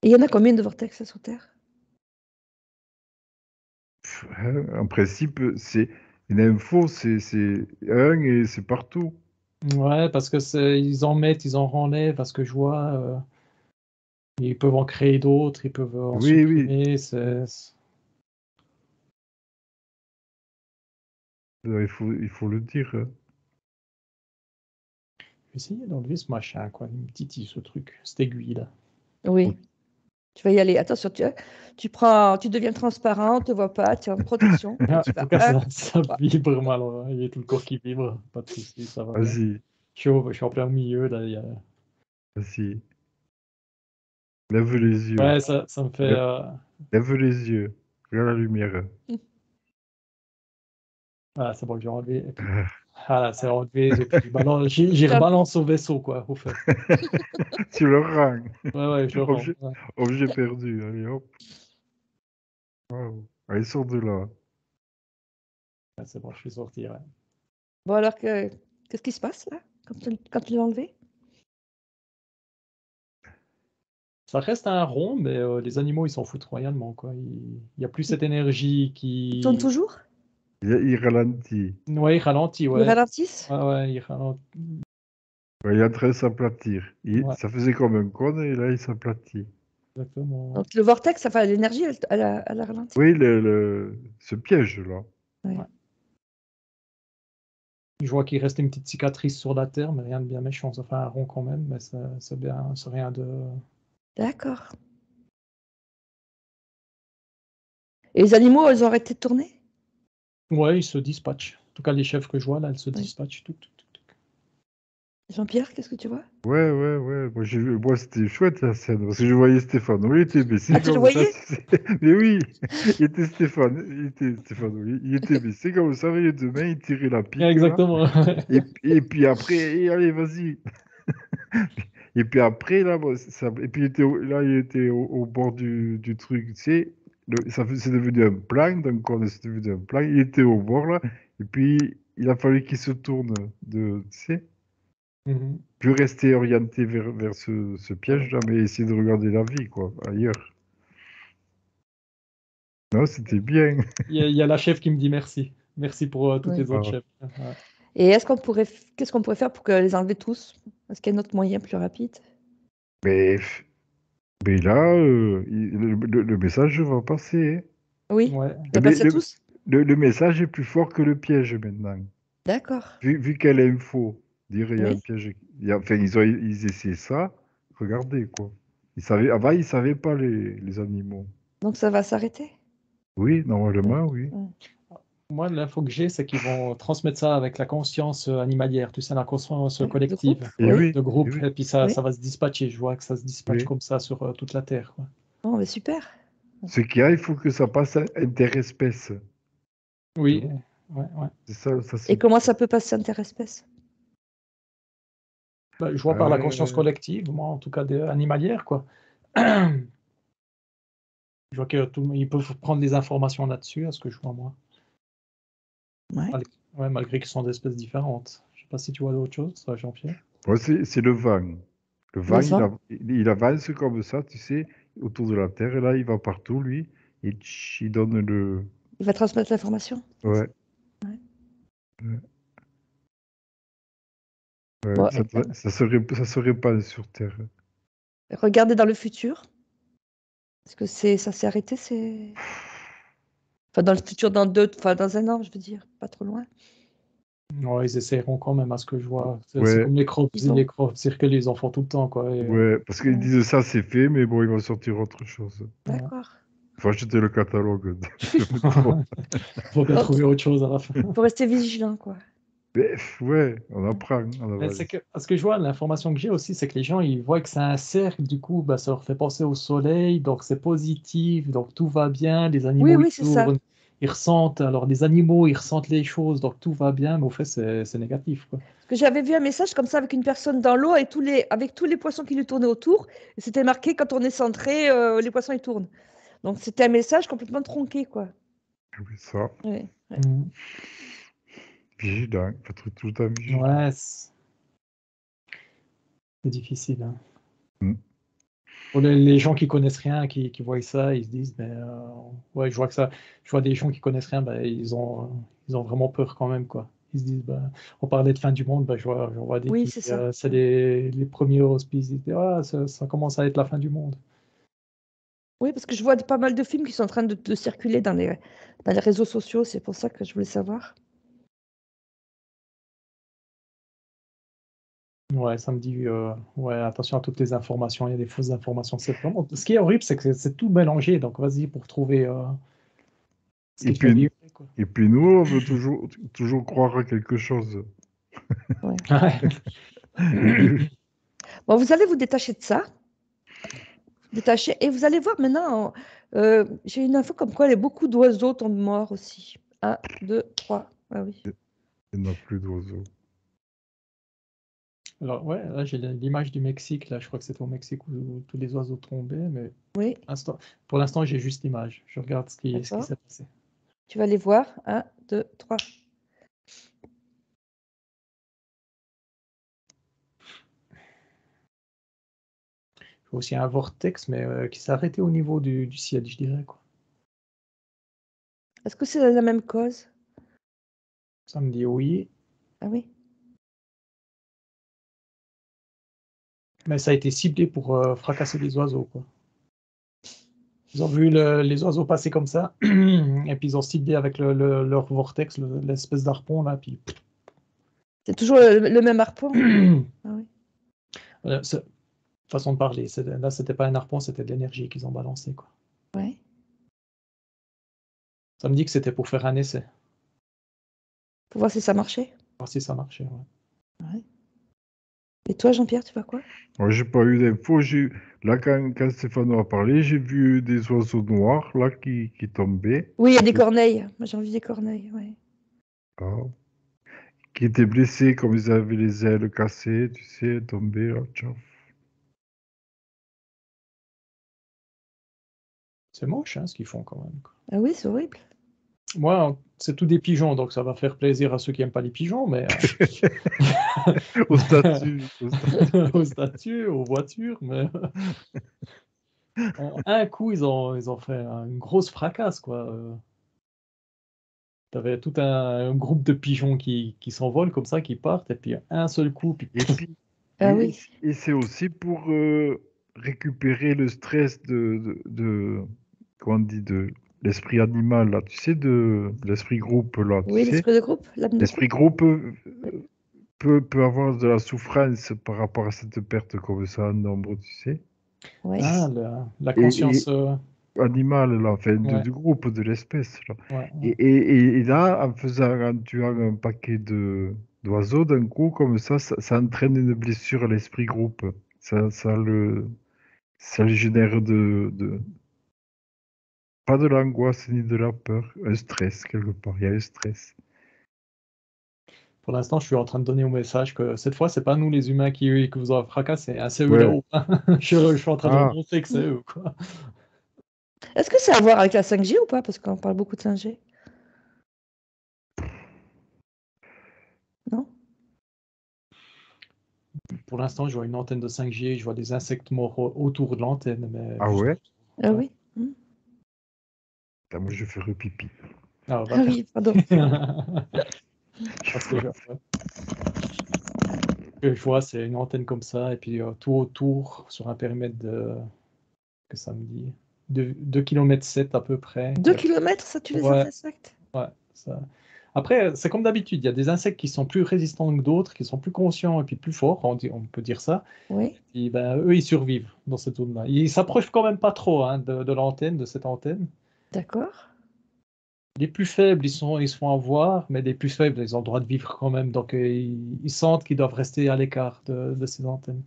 Et il y en a combien de vortex sur Terre? En principe, c'est une info, c'est un et c'est partout. Ouais, parce que ils en mettent, ils en renlèvent, parce que je vois, ils peuvent en créer d'autres, ils peuvent en Oui, oui, supprimer. il faut le dire. Je vais essayer d'enlever ce machin, quoi. Il me titille ce truc, cette aiguille là. Oui, tu vas y aller. Attention, tu deviens transparent, on te voit pas, tu es en protection et En tu tout vas cas, un, ça trois. vibre mal, ouais. Il y a tout le corps qui vibre, pas de soucis, ça va bien. Vas-y, Je suis en plein milieu là. vas-y. Lève les yeux. Ouais, ça me fait. Lève, lève les yeux. Regarde la lumière. Ah, c'est bon que j'ai enlevé. Et puis, voilà, c'est enlevé. Et puis, j'y Hop, rebalance au vaisseau, quoi, au fait. Tu le rends. Ouais, je le rends. Objet, Ouais. objet perdu. Allez, hop. Waouh. Allez, sors de là. Ouais, c'est bon, je suis sorti. Ouais. bon alors qu'est-ce qui se passe là quand tu l'as enlevé? Ça reste un rond, mais les animaux, ils s'en foutent royalement, quoi. Il n'y a plus cette énergie Il tourne qui. toujours? Il ralentit. Ouais, il ralentit, Ils ouais. ralentissent? Ouais, il ralentit. Ouais, il est en train de s'aplatir. Ouais, Ça faisait comme un cône et là, il s'aplatit. exactement. Ouais. Donc le vortex, enfin l'énergie, elle a ralenti. Oui, ce piège-là. Ouais. Ouais. Je vois qu'il reste une petite cicatrice sur la terre, mais rien de bien méchant. Ça fait un rond quand même, mais c'est bien, c'est rien de. D'accord. Et les animaux, ils ont arrêté de tourner? Ouais, ils se dispatchent. En tout cas, les chefs que je vois là, elles se Oui. dispatchent. Tuc. Jean-Pierre, qu'est-ce que tu vois? Ouais. Moi, c'était chouette la scène. Parce que je voyais Stéphane. Oui, il était Ah, baissé tu le comme ça. voyais? Mais oui, il était Stéphane. Il était baissé comme ça. Et demain, il tirait la pique là. Exactement. Et puis après, allez, vas-y. Et puis après, là, bon, et puis il était au bord du truc, tu sais. C'est devenu un plan, donc c'est devenu un plan. Il était au bord là. Et puis, il a fallu qu'il se tourne tu sais. Mhm. Plus rester orienté vers ce piège-là, mais essayer de regarder la vie, quoi, ailleurs. Non, c'était bien. Il y a la chef qui me dit merci. Merci pour toutes Oui. les autres Ah. chefs. Ouais. Et qu'est-ce qu'on pourrait faire pour que les enlever tous? Est-ce qu'il y a un autre moyen plus rapide? Mais, mais là, le message va passer, hein. Oui, Ouais. tu as Mais passé à tous? le message est plus fort que le piège maintenant. D'accord. Vu qu'elle est info, dire il y a un Oui. piège. Enfin, ils essaient ça, regardez, quoi. Avant, ils ne savaient pas les animaux. Donc ça va s'arrêter? Oui, Oui. normalement, oui. Mm. Moi, l'info que j'ai, c'est qu'ils vont transmettre ça avec la conscience animalière, tu sais, la conscience Ouais, de groupe? collective Et Oui. oui, de et groupe. oui, Et puis Oui. ça va se dispatcher. Je vois que ça se dispatche oui. comme ça sur toute la Terre, quoi. Oh, mais super. Ce qu'il y a, il faut que ça passe interespèce. Tu Oui, vois? ouais. C'est ça Et c'est. comment ça peut passer interespèce? Bah, je vois par la conscience collective, moi, en tout cas, animalière, quoi. Je vois que ils peuvent prendre des informations là-dessus, à ce que je vois, moi. Ouais. Malgré qu'ils sont d'espèces différentes. Je sais pas si tu vois d'autres choses, toi, Jean-Pierre. Ouais, c'est le vent. Le Le vent, vent, il avance comme ça, tu sais, autour de la Terre, et là, il va partout, lui, et il donne le. il va transmettre l'information. Ouais, Ouais. ouais, ouais, Bon, ça serait pas sur Terre. regardez dans le futur. Est-ce que ça s'est arrêté? Enfin, dans le futur, dans un an, je veux dire, pas trop loin. Ouais, ils essaieront quand même, à ce que je vois. C'est Ouais, comme Ils vont. les crop circles, ils en font tout le temps, quoi. ouais, parce qu'ils Ouais. disent ça, c'est fait, mais bon, il va sortir autre chose. Ouais. D'accord. Faut acheter le catalogue de métro. Faut bien Oh, trouver autre chose à la fin. faut rester vigilant, quoi. Bref, ouais, on apprend. Mais parce que je vois, l'information que j'ai aussi, c'est que les gens, ils voient que c'est un cercle, du coup, bah, ça leur fait penser au soleil, donc c'est positif, donc tout va bien, les Oui, animaux, ils oui, c'est ça. tournent, ils ressentent, alors les animaux, ils ressentent les choses, donc tout va bien, mais au fait, c'est négatif, quoi. Parce que j'avais vu un message comme ça avec une personne dans l'eau et avec tous les poissons qui lui tournaient autour. Et c'était marqué quand on est centré, les poissons ils tournent. Donc c'était un message complètement tronqué, quoi. Oui, ça. Ouais, ouais. Mm. Vigilant. Faut être tout le temps vigilant. Ouais, c'est difficile, hein. Mm. Pour les gens qui connaissent rien, qui voient ça, ils se disent, mais ouais, je vois des gens qui connaissent rien, bah, ils ont vraiment peur quand même, quoi. Ils se disent, bah, on parlait de fin du monde, bah, je vois des Oui, qui, c'est ça. c'est les premiers auspices, ils disent, ah, ça commence à être la fin du monde. Oui, parce que je vois pas mal de films qui sont en train de circuler dans les réseaux sociaux. C'est pour ça que je voulais savoir. Ouais, ça me dit, ouais, attention à toutes les informations, il y a des fausses informations. C'est vraiment, ce qui est horrible, c'est que c'est tout mélangé, donc vas-y pour trouver ce Et qui est puis, vrai, quoi. et puis nous, on veut toujours croire à quelque chose. Ouais. Ouais. Bon, vous allez vous détacher de ça. Détacher. Et vous allez voir maintenant, j'ai une info comme quoi beaucoup d'oiseaux tombent morts aussi. 1, 2, 3. Ah oui. Il n'y en a plus d'oiseaux. Alors, ouais, là j'ai l'image du Mexique, là je crois que c'était au Mexique où tous les oiseaux tombaient, mais Oui, pour l'instant j'ai juste l'image. Je regarde ce qui d'accord. s'est passé. Tu vas les voir. 1, 2, 3. Il y a aussi un vortex, mais qui s'est arrêté au niveau du ciel, je dirais, quoi. Est-ce que c'est la même cause? Ça me dit oui, Ah oui. mais ça a été ciblé pour fracasser les oiseaux, quoi. Ils ont vu les oiseaux passer comme ça, et puis ils ont ciblé avec leur vortex, l'espèce d'harpon, là, puis C'est toujours le même harpon? Ah oui. façon de parler. Là, c'était pas un harpon, c'était de l'énergie qu'ils ont balancé, quoi. Ouais. Ça me dit que c'était pour faire un essai, Pour voir si ça marchait. voir si ça marchait, ouais. Ouais. Et toi, Jean-Pierre, tu vois quoi? Moi, j'ai pas eu d'infos. Là, quand Stéphano a parlé, j'ai vu des oiseaux noirs là qui tombaient. Oui, il y a des corneilles. Moi, j'ai envie des corneilles. Ouais. Ah. Qui étaient blessés, comme ils avaient les ailes cassées, tu sais, tombés là. Tiens. C'est moche, hein, ce qu'ils font quand même, quoi. Ah oui, c'est horrible. Moi, c'est tout des pigeons, donc ça va faire plaisir à ceux qui n'aiment pas les pigeons, mais Au statut. aux statues, aux voitures, mais en un coup, ils ont fait une grosse fracasse, quoi. T'avais tout un groupe de pigeons qui s'envolent comme ça, qui partent, et puis un seul coup, puis Et puis, Ah oui. et c'est aussi pour récupérer le stress comment on dit, de l'esprit animal, là, tu sais, de l'esprit groupe, là, tu Oui, sais. l'esprit de groupe, l'âme de L'esprit groupe. groupe peut avoir de la souffrance par rapport à cette perte comme ça en nombre, tu sais. Oui. ah, la Et conscience, animal, là, enfin, ouais, du groupe, de l'espèce, là. ouais, Et, ouais. et là, en tuant un paquet d'oiseaux, d'un coup, comme ça entraîne une blessure à l'esprit groupe. Ça lui génère pas de l'angoisse ni de la peur, un stress quelque part. Il y a un stress. Pour l'instant, je suis en train de donner au message que cette fois, c'est pas nous les humains qui vous ont fracassé, hein, c'est eux Ouais. là-haut. Je suis en train de leur Ah, montrer que c'est eux, quoi. Est-ce que c'est à voir avec la 5G ou pas? Parce qu'on parle beaucoup de 5G. Non? Pour l'instant, je vois une antenne de 5G, je vois des insectes morts autour de l'antenne, mais ah juste ouais? Ah autour. oui. Hmm. Putain, moi, je vais faire pipi. Ah, va Ah faire. oui, pardon. Parce que je vois, c'est une antenne comme ça, et puis tout autour, sur un périmètre de, que ça me dit, de 2,7 km à peu près. 2 kilomètres, ça tue les Ouais, insectes? ouais, ça. Après, c'est comme d'habitude, il y a des insectes qui sont plus résistants que d'autres, qui sont plus conscients et puis plus forts, on peut dire ça. Oui, Et ben, eux, ils survivent dans cette zone-là. Ils s'approchent quand même pas trop hein, de l'antenne, de cette antenne. d'accord. Les plus faibles, ils se font avoir, mais les plus faibles, ils ont le droit de vivre quand même. Donc, ils sentent qu'ils doivent rester à l'écart de ces antennes.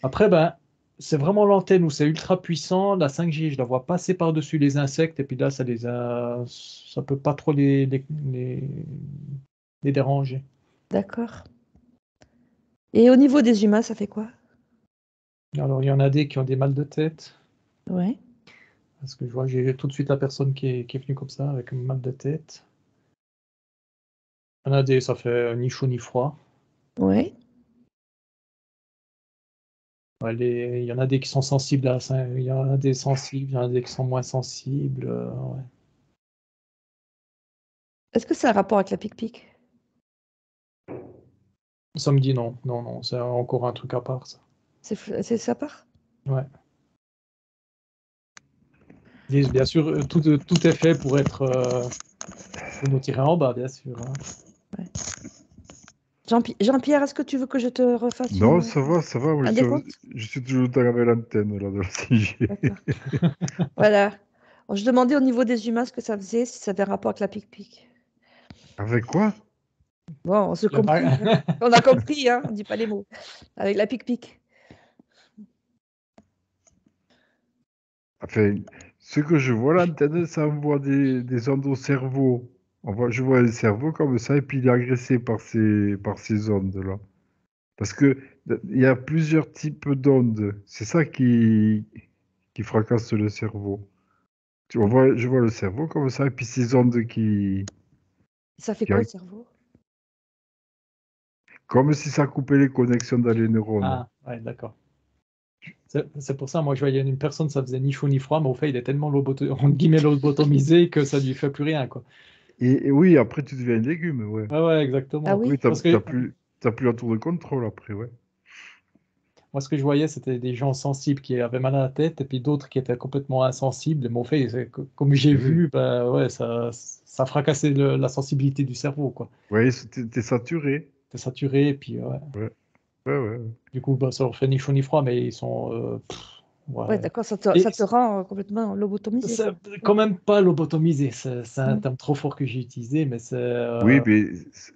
Après, ben, c'est vraiment l'antenne où c'est ultra puissant. La 5G, je la vois passer par-dessus les insectes, et puis là, ça peut pas trop les déranger. D'accord. Et au niveau des humains, ça fait quoi? Alors, il y en a des qui ont des mal de tête. Oui, Parce que je vois, j'ai tout de suite la personne qui est venue comme ça, avec un mal de tête. Il y en a des, ça fait ni chaud ni froid. oui. Ouais, il y en a des qui sont sensibles à ça. Il y en a des sensibles, il y en a des qui sont moins sensibles. Ouais. Est-ce que c'est un rapport avec la pic-pic? Ça me dit non, non, non, c'est encore un truc à part, ça. C'est sa part? Ouais. Bien sûr, tout est fait pour nous tirer en bas, bien sûr. Hein. Ouais. Jean-Pierre, est-ce que tu veux que je te refasse Non, ça va. Moi, un décompte? je suis toujours dans la l'antenne là, de la 5G. D'accord. Voilà. Alors, je demandais au niveau des humains ce que ça faisait, si ça avait un rapport avec la pic-pic. Avec quoi? Bon, on se La compris. Hein. vague- On a compris, hein, on ne dit pas les mots. Avec la pic-pic. Enfin, ce que je vois, l'antenne, ça envoie des ondes au cerveau. Je vois le cerveau comme ça, et puis il est agressé par ces ondes-là. Parce que il y a plusieurs types d'ondes. C'est ça qui fracasse le cerveau. Je vois le cerveau comme ça, et puis ces ondes Ça fait qui quoi le cerveau? comme si ça coupait les connexions dans les neurones. Ah, ouais, d'accord. C'est pour ça, moi, je voyais une personne, ça faisait ni chaud ni froid, mais au fait, il est tellement entre guillemets lobotomisé que ça lui fait plus rien, quoi. Et oui, après, tu deviens un légume, ouais. Ouais, ouais, Ah exactement. Oui, oui? Parce que t'as plus la tour de contrôle après, ouais. moi, ce que je voyais, c'était des gens sensibles qui avaient mal à la tête, et puis d'autres qui étaient complètement insensibles. Mais au fait, comme j'ai Et oui. vu, bah, ouais, ça fracassait la sensibilité du cerveau, quoi. Ouais, t'es saturé. T'es saturé, et puis ouais. Ouais, ouais. Du coup, bah, ça leur fait ni chaud ni froid, mais ils sont. Ouais, Ouais. d'accord, Et ça te rend complètement lobotomisé. c'est quand même pas lobotomisé, c'est un Mm. terme trop fort que j'ai utilisé, mais Oui, mais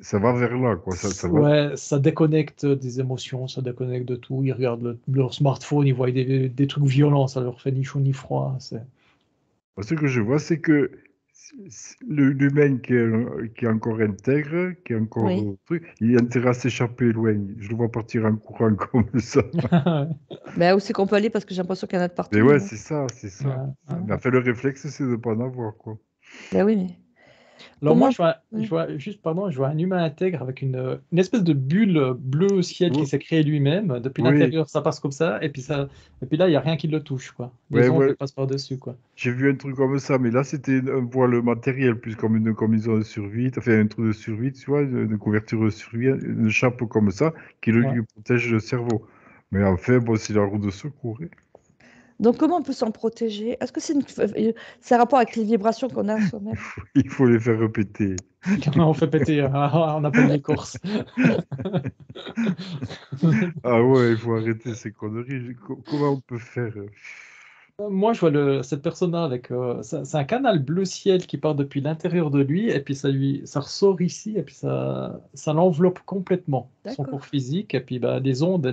ça va vers là, quoi. Ça va. ouais, ça déconnecte des émotions, ça déconnecte de tout. Ils regardent leur smartphone, ils voient des trucs violents, ça leur fait ni chaud ni froid. Moi, ce que je vois, c'est que l'humain qui est encore intègre, qui est encore Oui. truc, il a intérêt à s'échapper loin. Je le vois partir en courant comme ça. Ben, où c'est qu'on peut aller parce que j'ai l'impression qu'il y en a de Mais partout ouais, maintenant. c'est ça, c'est Ouais, ça. ouais. Mais après, le réflexe, c'est de ne pas en avoir, quoi. Ben oui, mais Alors moi, comment? je Ouais. vois juste, pardon, je vois un humain intègre avec une espèce de bulle bleu au ciel qui Oui, s'est créée lui-même. Depuis oui, l'intérieur, ça passe comme ça, et puis là, il n'y a rien qui le touche, quoi. Les ondes, ouais. elles passent par-dessus, quoi. J'ai vu un truc comme ça, mais là, c'était un voile matériel, plus comme une combinaison de survie, enfin, un truc de survie, tu vois, une couverture de survie, une chape comme ça, qui Ouais. lui protège le cerveau. Mais enfin, bon, c'est la roue de secours. Hein. Donc, comment on peut s'en protéger? Est-ce que c'est un rapport avec les vibrations qu'on a soi-même? Il faut les faire répéter. On fait péter, on appelle l'écorce. Ah ouais, il faut arrêter ces conneries. Comment on peut faire? Moi, je vois cette personne-là avec. C'est un canal bleu ciel qui part depuis l'intérieur de lui, et puis ça ressort ici, et puis ça l'enveloppe complètement, son D'accord. corps physique, et puis bah, les ondes,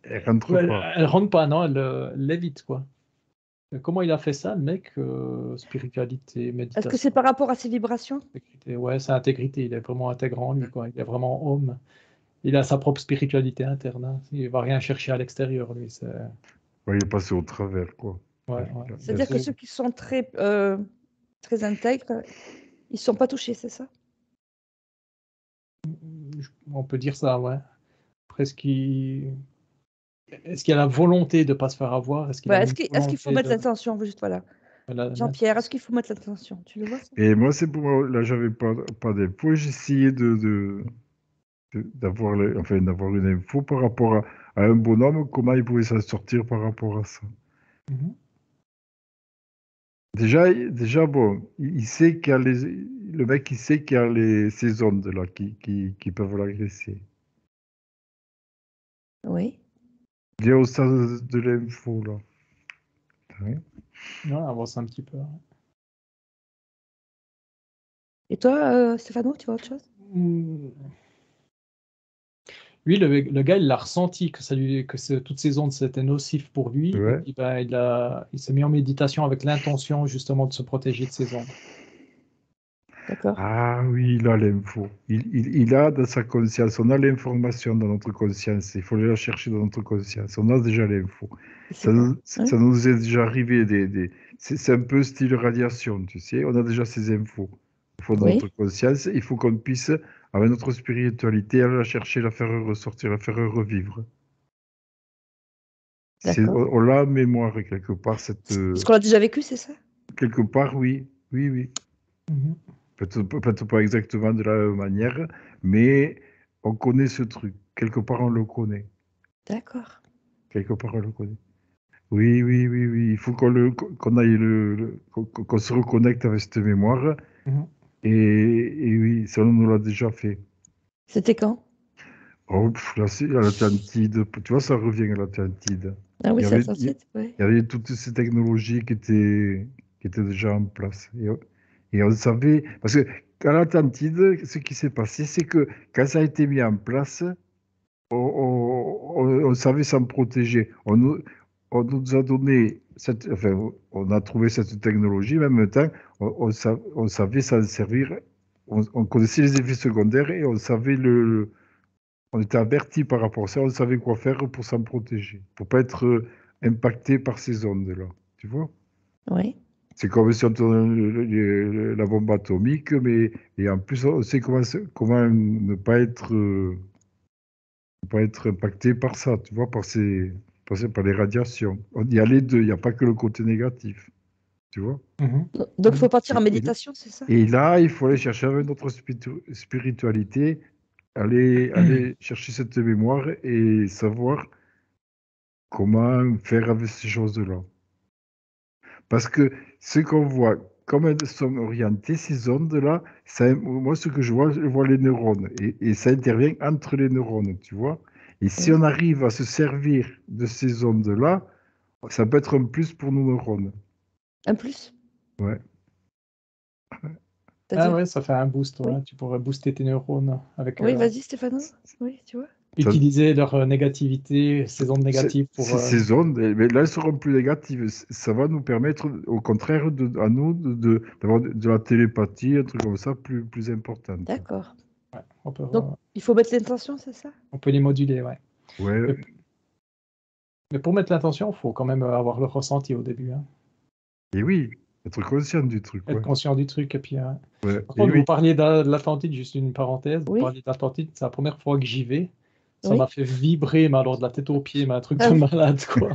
Elle rentre elles, pas. elles rentrent pas, non, elles l'évitent, quoi. Comment il a fait ça, le mec? Spiritualité, Est-ce que c'est méditation, par rapport à ces vibrations? intégrité. Ouais, c'est intégrité, il est vraiment intégrant, lui, quoi. Il est vraiment homme. Il a sa propre spiritualité interne, hein. Il va rien chercher à l'extérieur, lui. Ouais, il est passé au travers, quoi. Ouais, ouais. C'est-à-dire que ceux qui sont très intègres, ils ne sont pas touchés, c'est ça? On peut dire ça, ouais. Après, est-ce qu'il y a la volonté de ne pas se faire avoir? Est-ce qu'il a Ouais, une est-ce qu'il faut volonté mettre de... l'intention? Juste voilà. la- Jean-Pierre, est-ce qu'il faut mettre l'intention? Tu le vois, ça? Et moi, c'est pour moi, là, j'avais pas d'infos. J'ai essayé d'avoir une info par rapport à un bonhomme, comment il pouvait s'en sortir par rapport à ça. Mhm. Déjà, bon, il sait qu'il y a le mec, il sait qu'il y a ces ondes là qui peuvent l'agresser. Oui. Il est au stade de l'info là. Ouais. Ouais, avance un petit peu. Et toi, Stéphano, tu vois autre chose? Hmm. Lui, le gars, il l'a ressenti toutes ces ondes, c'était nocif pour lui. Et Ouais. puis, ben, il s'est mis en méditation avec l'intention justement de se protéger de ces ondes. D'accord. Ah oui, il a l'info. Il a dans sa conscience, on a l'information dans notre conscience. Il faut aller la chercher dans notre conscience. On a déjà l'info. Et c'est quoi? Ouais. Ça nous est déjà arrivé. C'est un peu style radiation, tu sais. On a déjà ces infos. Il faut dans notre Oui, conscience. Il faut qu'on puisse, avec notre spiritualité, aller la chercher, la faire ressortir, la faire revivre. d'accord. On l'a en mémoire quelque part, Parce qu'on l'a déjà vécu, c'est ça? quelque part, oui. Oui, oui. Mhm. Peut-être pas exactement de la même manière, mais on connaît ce truc. Quelque part, on le connaît. D'accord. Quelque part, on le connaît. Oui, oui, oui, oui. Il faut qu'on aille qu'on se reconnecte avec cette mémoire. Mhm. Et oui, ça, on nous l'a déjà fait. C'était quand? Oh, pff, là, c'est à l'Atlantide. Tu vois, ça revient à l'Atlantide. Ah oui, Il y c'est avait, il Atlantide, oui. y avait toutes ces technologies qui étaient déjà en place. Et on savait, parce que à l'Atlantide, ce qui s'est passé, c'est que quand ça a été mis en place, on savait s'en protéger. On nous a donné enfin, on a trouvé cette technologie, mais en même temps, on savait s'en servir. On connaissait les effets secondaires et on savait on était averti par rapport à ça, on savait quoi faire pour s'en protéger, pour pas être impacté par ces ondes-là. Tu vois? Oui. C'est comme si on tournait la bombe atomique, mais et en plus on sait comment ne pas être impacté par ça, tu vois, par les radiations. Il y a les deux, il n'y a pas que le côté négatif, tu vois. Mhm. Donc, il faut Mhm. partir en Et, et- méditation, c'est ça? et là, il faut aller chercher avec notre spiritualité, aller chercher cette mémoire et savoir comment faire avec ces choses-là. Parce que ce qu'on voit, comme elles sont orientées, ces ondes-là, moi, ce que je vois les neurones. Et ça intervient entre les neurones, tu vois. Et si Oui. on arrive à se servir de ces ondes-là, ça peut être un plus pour nos neurones. Un plus? Ouais. Ah C'est-à-dire? ouais, ça fait un boost, ouais. Oui. Tu pourrais booster tes neurones avec Oui, vas-y, Stéphano. Oui, tu vois? Ça- utiliser leur négativité, ces ondes négatives pour. Ces ondes, mais là, elles seront plus négatives. Ça va nous permettre, au contraire, à nous, d'avoir de la télépathie, un truc comme ça, plus importante. D'accord. Ouais, Donc, il faut mettre l'intention, c'est ça? on peut les moduler, ouais. Ouais. Mais, mais pour mettre l'intention, il faut quand même avoir le ressenti au début, hein. Et oui, être conscient du truc, Être ouais. conscient du truc. Et puis, Ouais. par Et contre, vous oui. parliez de l'Atlantide, juste une parenthèse. Vous Oui. parliez de l'Atlantide, c'est la première fois que j'y vais. Ça m'a Oui. fait vibrer, mais alors de la tête aux pieds, mais un truc Ah de oui. malade, quoi.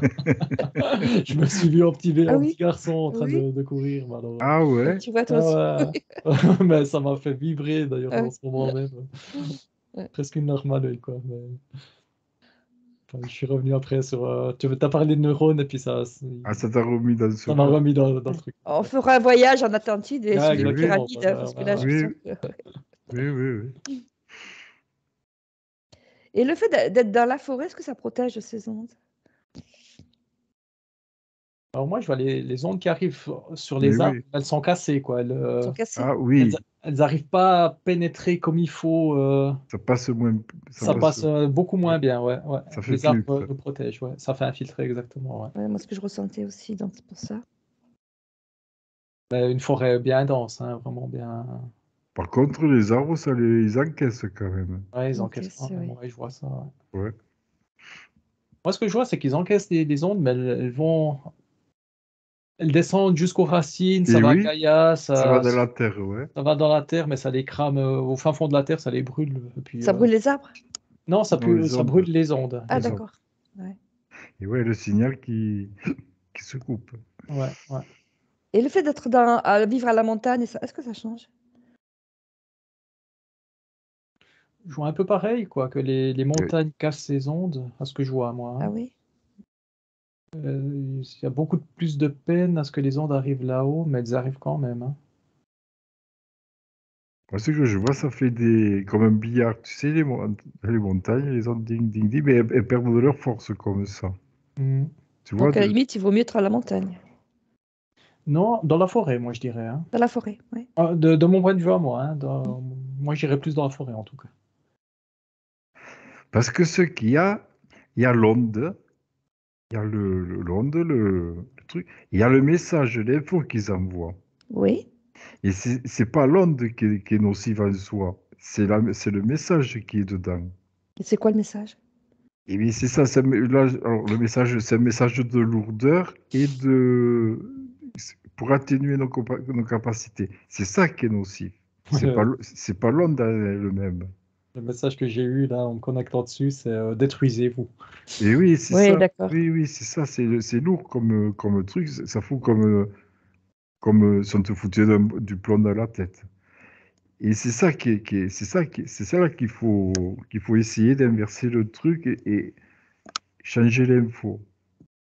Je me suis vu Ah en petit oui. garçon en train Oui. de courir, mais alors. Ah Donc, ouais. tu vois, toi aussi. Ah Oui. ouais. Mais ça m'a fait vibrer d'ailleurs Ah en oui. ce moment même. Ouais. Presque une larme à l'œil, quoi. Mais, enfin, je suis revenu après sur. Tu as parlé de neurones et puis Ah, ça t'a remis dans ce ça m'a coup. remis dans le Ouais. truc. On fera un voyage en Atlantide et Ah, suivre les Et oui, exactement. pyramides, hein, On parce que là, je verra. oui, sens que... oui, oui, oui. Et le fait d'être dans la forêt, est-ce que ça protège de ces ondes? Alors moi, je vois les ondes qui arrivent sur Mais les arbres, oui. elles sont cassées, quoi. Ils sont cassés? Ah Elles, oui, elles arrivent pas à pénétrer comme il faut. ça passe moins, ça Ça passe, passe beaucoup ouais, moins bien, ouais, ouais. ça fait Les arbres filtre. nous protègent, ouais. Ça fait un filtre, exactement, ouais. Ouais, moi, ce que je ressentais aussi, donc c'est pour ça. Mais une forêt bien dense, hein, vraiment bien. Par contre, les arbres, ils encaissent quand même. Ouais, ils Ok, encaissent quand c'est même, oui. ouais, je vois ça, ouais. Ouais. Moi, ce que je vois, c'est qu'ils encaissent les ondes, mais elles descendent jusqu'aux racines, ça Et va à oui, Gaïa, ça va ça, dans la terre, ouais. ça va dans la terre, mais ça les crame au fin fond de la terre, ça les brûle. Et puis, Ça brûle les arbres? non, Non, les ça brûle ondes, les ondes, Ah, les ondes. d'accord. Ouais. et ouais, le signal qui se coupe. Ouais, ouais. Et le fait d'être à vivre à la montagne, est-ce que ça change? Je vois un peu pareil, quoi, que les Et, montagnes cassent ces ondes, à ce que je vois, moi, Ah hein. oui? Il y a beaucoup plus de peine à ce que les ondes arrivent là-haut, mais elles arrivent quand même. Hein. Moi, ce que je vois, ça fait comme un billard. Tu sais, les montagnes, les ondes ding, ding, ding, mais elles perdent de leur force comme ça. Mm. Tu vois, Donc, à la limite, il vaut mieux être à la montagne, Non, dans la forêt, moi, je dirais. Hein. dans la forêt. Oui. De mon point de vue à moi, hein, moi, j'irais plus dans la forêt, en tout cas. parce que ce qu'il y a, il y a l'onde, il y a l'onde, le truc, il y a le message, l'info qu'ils envoient. Oui. Et c'est pas l'onde qui est nocive en soi, c'est le message qui est dedans. Et c'est quoi le message? Et bien c'est ça, là, alors, le message, c'est un message de lourdeur et pour atténuer nos capacités. C'est ça qui est nocif. C'est pas l'onde elle-même. Le message que j'ai eu là en me connectant dessus, c'est détruisez-vous. Et oui, c'est Oui, ça. d'accord. Oui, oui, c'est ça. C'est lourd comme truc. Ça fout si on te foutait du plomb dans la tête. Et c'est ça c'est ça là qu'il faut essayer d'inverser le truc et changer l'info.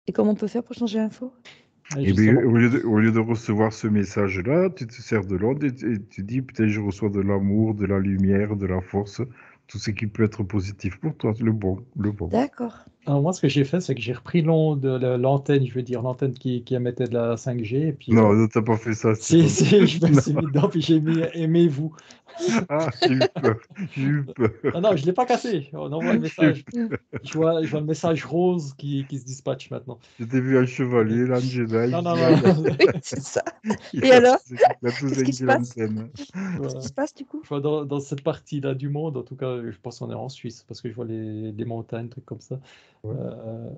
Et comment on peut faire pour changer l'info? Et Et bien, justement, au lieu de recevoir ce message-là, tu te sers de l'onde et tu dis, peut-être je reçois de l'amour, de la lumière, de la force, tout ce qui peut être positif pour toi, le bon, le bon. D'accord. alors moi, ce que j'ai fait, c'est que j'ai repris l'antenne, je veux dire, l'antenne qui émettait de la 5G, et puis Non, non, t'as pas fait ça, si, Stéphane. si, je me Non. suis mis dedans, puis j'ai mis aimez-vous. Ah, j'ai eu peur, j'ai eu peur. Ah non, je ne l'ai pas cassé. On envoie le J'ai eu message. Je vois le message rose qui se dispatche maintenant. Je t'ai vu un chevalier, là, un Jedi, Non, non, il non. Oui, c'est ça. Et a, alors? il a tout Qu'est-ce qui se zingué passe? l'antenne. Qu'est-ce qui se passe du coup? Je vois dans cette partie-là du monde, en tout cas, je pense qu'on est en Suisse, parce que je vois les montagnes, trucs comme ça. Ouais. Euh,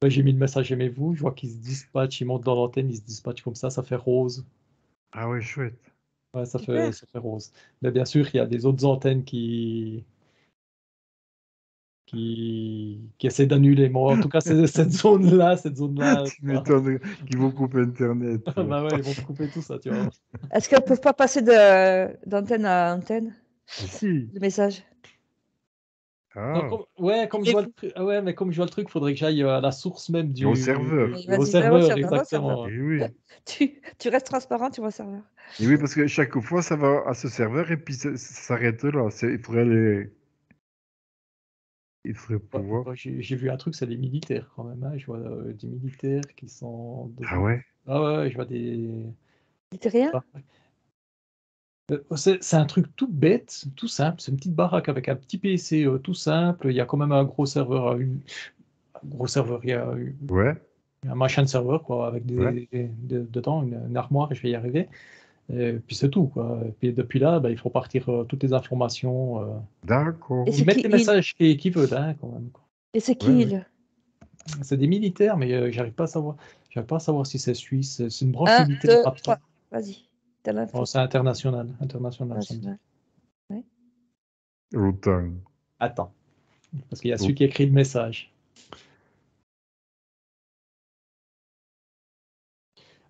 ben, j'ai mis le message aimez-vous, je vois qu'il se dispatche, il monte dans l'antenne, il se dispatche comme ça fait rose. Ah ouais, chouette. Ouais, Super. ça fait rose. Mais bien sûr, il y a des autres antennes qui essaient d'annuler. Moi, en tout cas, c'est cette zone-là, Tu m'étonnes qu'ils vont couper Internet. bah ouais, ils vont couper tout ça, tu vois. Est-ce qu'elles peuvent pas passer d'antenne à antenne, Ici. le message? Non, Ah, comme je vois le Aimez-vous. truc, ah ouais, mais comme je vois le truc, faudrait que j'aille à la source même et au serveur. Oui, au vas-y, serveur, va au serveur. exactement. Et oui. Tu restes transparent, tu vas au serveur. Et oui, parce que chaque fois, ça va à ce serveur et puis ça s'arrête là. Il faudrait Ouais, pouvoir. j'ai vu un truc, c'est des militaires quand même. Hein. Je vois des militaires qui sont Ah devant. ouais? Ah ouais, je vois des. Dites rien? Ah, c'est un truc tout bête, tout simple. C'est une petite baraque avec un petit PC tout simple. Il y a quand même un gros serveur, un gros serveur. Ouais, Un machin de serveur quoi, avec ouais. dedans une armoire. Je vais y arriver. Et puis c'est tout quoi. Et puis depuis là, bah, il faut partir toutes les informations. Et D'accord. Ils c'est mettent qui les il? messages qu'ils veulent hein, quand même. Quoi. Et c'est Ouais, qui ouais. il? C'est des militaires, mais j'arrive pas à savoir. J'arrive pas à savoir si c'est suisse. C'est une branche Un, militaire deux, après. trois. Vas-y. T'as Oh, l'info. c'est international. International, ça me dit. National. Ouais. L'OTAN. Attends, parce qu'il y a celui L'O- qui écrit le message.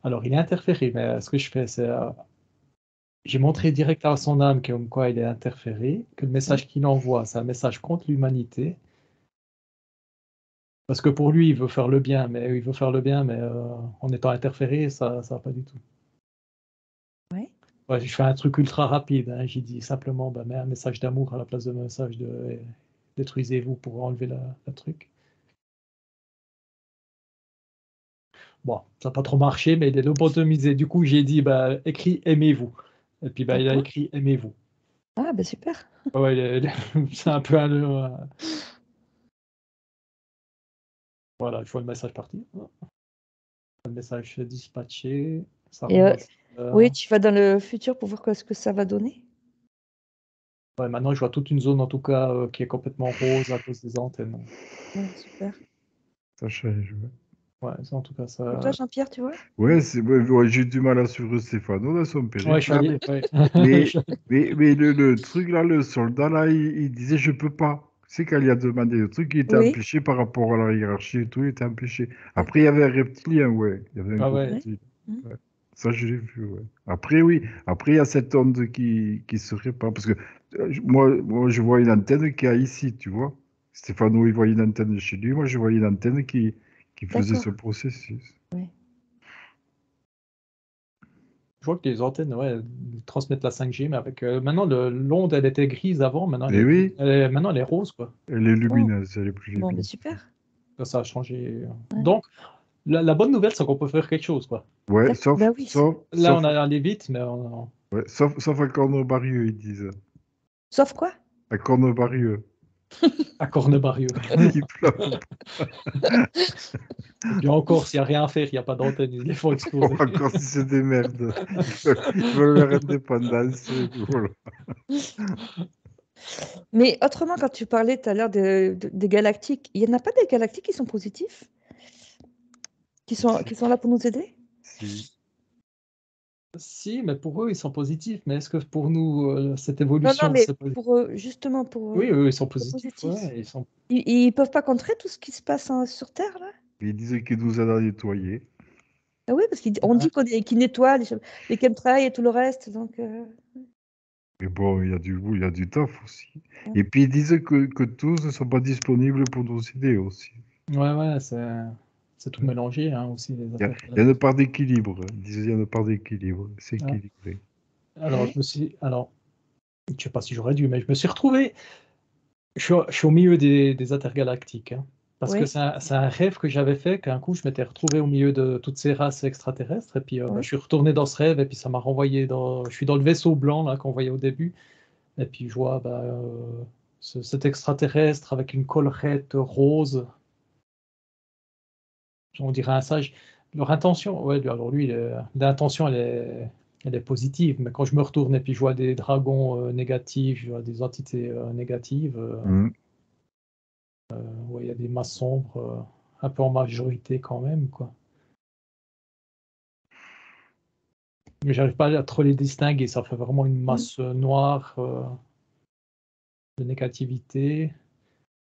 Alors, il est interféré, mais ce que je fais, c'est. J'ai montré direct à son âme comme quoi il est interféré, que le Ouais. message qu'il envoie, c'est un message contre l'humanité. Parce que pour lui, il veut faire le bien, mais en étant interféré, ça va pas du tout. Ouais. Ouais, je fais un truc ultra rapide. Hein. J'ai dit simplement, bah, mets un message d'amour à la place de message de détruisez-vous pour enlever la truc. Bon, ça n'a pas trop marché, mais il est lobotomisé. Du coup, j'ai dit, bah, écris aimez-vous. Et puis, bah, il a D'accord. écrit aimez-vous. Ah, ben super. Ouais, c'est un peu voilà, je vois le message partir. Le message dispatché. Ça Et remonte. oui, tu vas dans le futur pour voir ce que ça va donner. Ouais, maintenant, je vois toute une zone, en tout cas, qui est complètement rose à cause des antennes. Ouais, super. Ça change. Ouais, ça, en tout cas, Et toi, ça. Jean-Pierre, tu vois? Ouais, ouais, j'ai eu du mal à suivre Stéphano dans son Ouais, je périple. suis Là, allé. Ouais. mais, mais le truc là, le soldat là, il disait je peux pas. C'est quand il a demandé le truc, il était Oui. empêché par rapport à la hiérarchie et tout, il était empêché. Après, il y D'accord. avait un reptilien, ouais. Il y avait un Ah gros ouais. Ouais. reptilien. Mm. Ouais. Ça, je l'ai vu, ouais. Après, oui. Après, il y a cette onde qui se répand. Parce que moi, je vois une antenne qui est ici, tu vois. Stéphano, il voit une antenne chez lui. Moi, je vois une antenne qui faisait ce D'accord. processus. Oui. Je vois que les antennes, ouais, elles transmettent la 5G, mais avec maintenant l'onde, elle était grise avant, maintenant Eh oui, maintenant elle est rose, quoi. elle est Oh, lumineuse, elle est plus bon, mais lumineuse. super. Ça a changé. Ouais. Donc, la bonne nouvelle, c'est qu'on peut faire quelque chose, quoi. Ouais, D'accord. Bah oui. Là, on a allé vite, mais ouais, sauf à Cornebarieux, ils disent. Sauf quoi? À Cornebarieux. à Cornebarieux. Il pleuve Et puis encore, s'il n'y a rien à faire, il n'y a pas d'antenne, ils les font exploser. encore si c'est des merdes. Ils veulent leur indépendance. Et puis voilà. Mais autrement, quand tu parlais tout à l'heure des galactiques, il n'y en a pas des galactiques qui sont positifs? Qui sont là pour nous aider? Si. Si, mais pour eux, ils sont positifs. Mais est-ce que pour nous, cette Non, évolution, mais c'est positif? pour eux, justement, pour Oui, eux, eux, ils sont ils sont positifs. positifs. Ouais, ils sont... Ils peuvent pas contrer tout ce qui se passe sur Terre, là? Ils disent qu'ils nous aident à nettoyer. Ah oui, parce qu'on Ouais. dit qu'ils nettoient les chemtrails et tout le reste, donc... Mais bon, il y a du taf aussi. Ouais. Et puis ils disent que tous ne sont pas disponibles pour nos idées aussi. Ouais, c'est tout mélangé, hein, aussi, les affaires. Il y a une part d'équilibre. Ils disent qu'il y a une part d'équilibre. C'est Ouais. équilibré. Alors, je sais pas si j'aurais dû, mais je me suis retrouvé. Je suis au milieu des intergalactiques, hein, parce que Oui, c'est un rêve que j'avais fait, qu'un coup, je m'étais retrouvé au milieu de toutes ces races extraterrestres, et puis oui. je suis retourné dans ce rêve, et puis ça m'a renvoyé je suis dans le vaisseau blanc là qu'on voyait au début, et puis je vois cet extraterrestre avec une collerette rose, on dirait un sage. Leur intention, ouais, alors lui, l'intention, elle est positive, mais quand je me retourne et puis je vois des dragons négatifs, je vois des entités négatives, Mhm. ouais, il y a des masses sombres, un peu en majorité quand même, quoi. Mais j'arrive pas à trop les distinguer, ça fait vraiment une masse noire de négativité.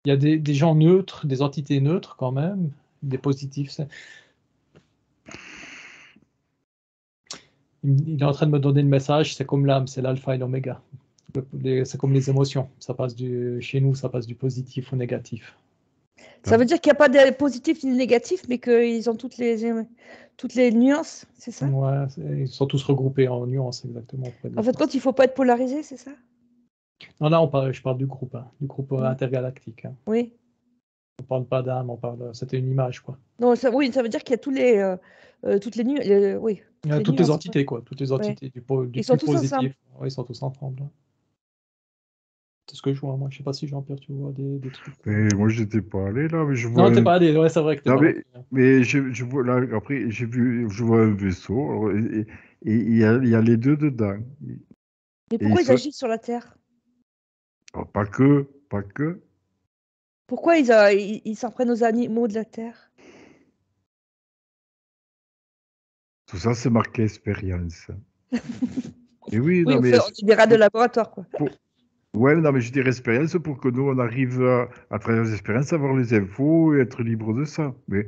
Il y a des gens neutres, des entités neutres quand même, des positifs. Il est en train de me donner le message, c'est comme l'âme, c'est l'alpha et l'oméga. C'est comme les émotions, chez nous, ça passe du positif au négatif. Ça veut dire qu'il n'y a pas de positif ni de négatif, mais qu'ils ont toutes les nuances, c'est ça? Ouais, ils sont tous regroupés en nuances, exactement. On pourrait En dire fait, ça. quand il ne faut pas être polarisé, c'est ça? Non, là, je parle du groupe, hein, du groupe Oui. intergalactique, hein. Oui. On parle pas d'âme, c'était une image, quoi. Non, oui, ça veut dire qu'il y a toutes les nuances, oui, toutes les Toutes les nuances, quoi. entités, quoi. Toutes les Ouais. entités, du Ils sont plus tous ensemble. positif. Ouais, ils sont tous ensemble, hein. C'est ce que je vois, moi. Je sais pas si Jean-Pierre, tu vois des trucs. Mais moi, je n'étais pas allé là, mais je vois Non, t'es pas allé. Ouais, c'est vrai que t'es Non, pas allé. mais je vois là, après, je vois un vaisseau, alors, et il y a les deux dedans. Mais Et ils pourquoi ils sont... agissent sur la Terre? alors, pas que. Pourquoi ils s'en prennent aux animaux de la Terre? Tout ça, c'est marqué expérience. Et oui, Oui, non, on mais on est des rats de laboratoire, quoi. pour- ouais, non, mais je dirais expérience pour que nous, on arrive à travers les expériences, à avoir les infos et être libre de ça. Mais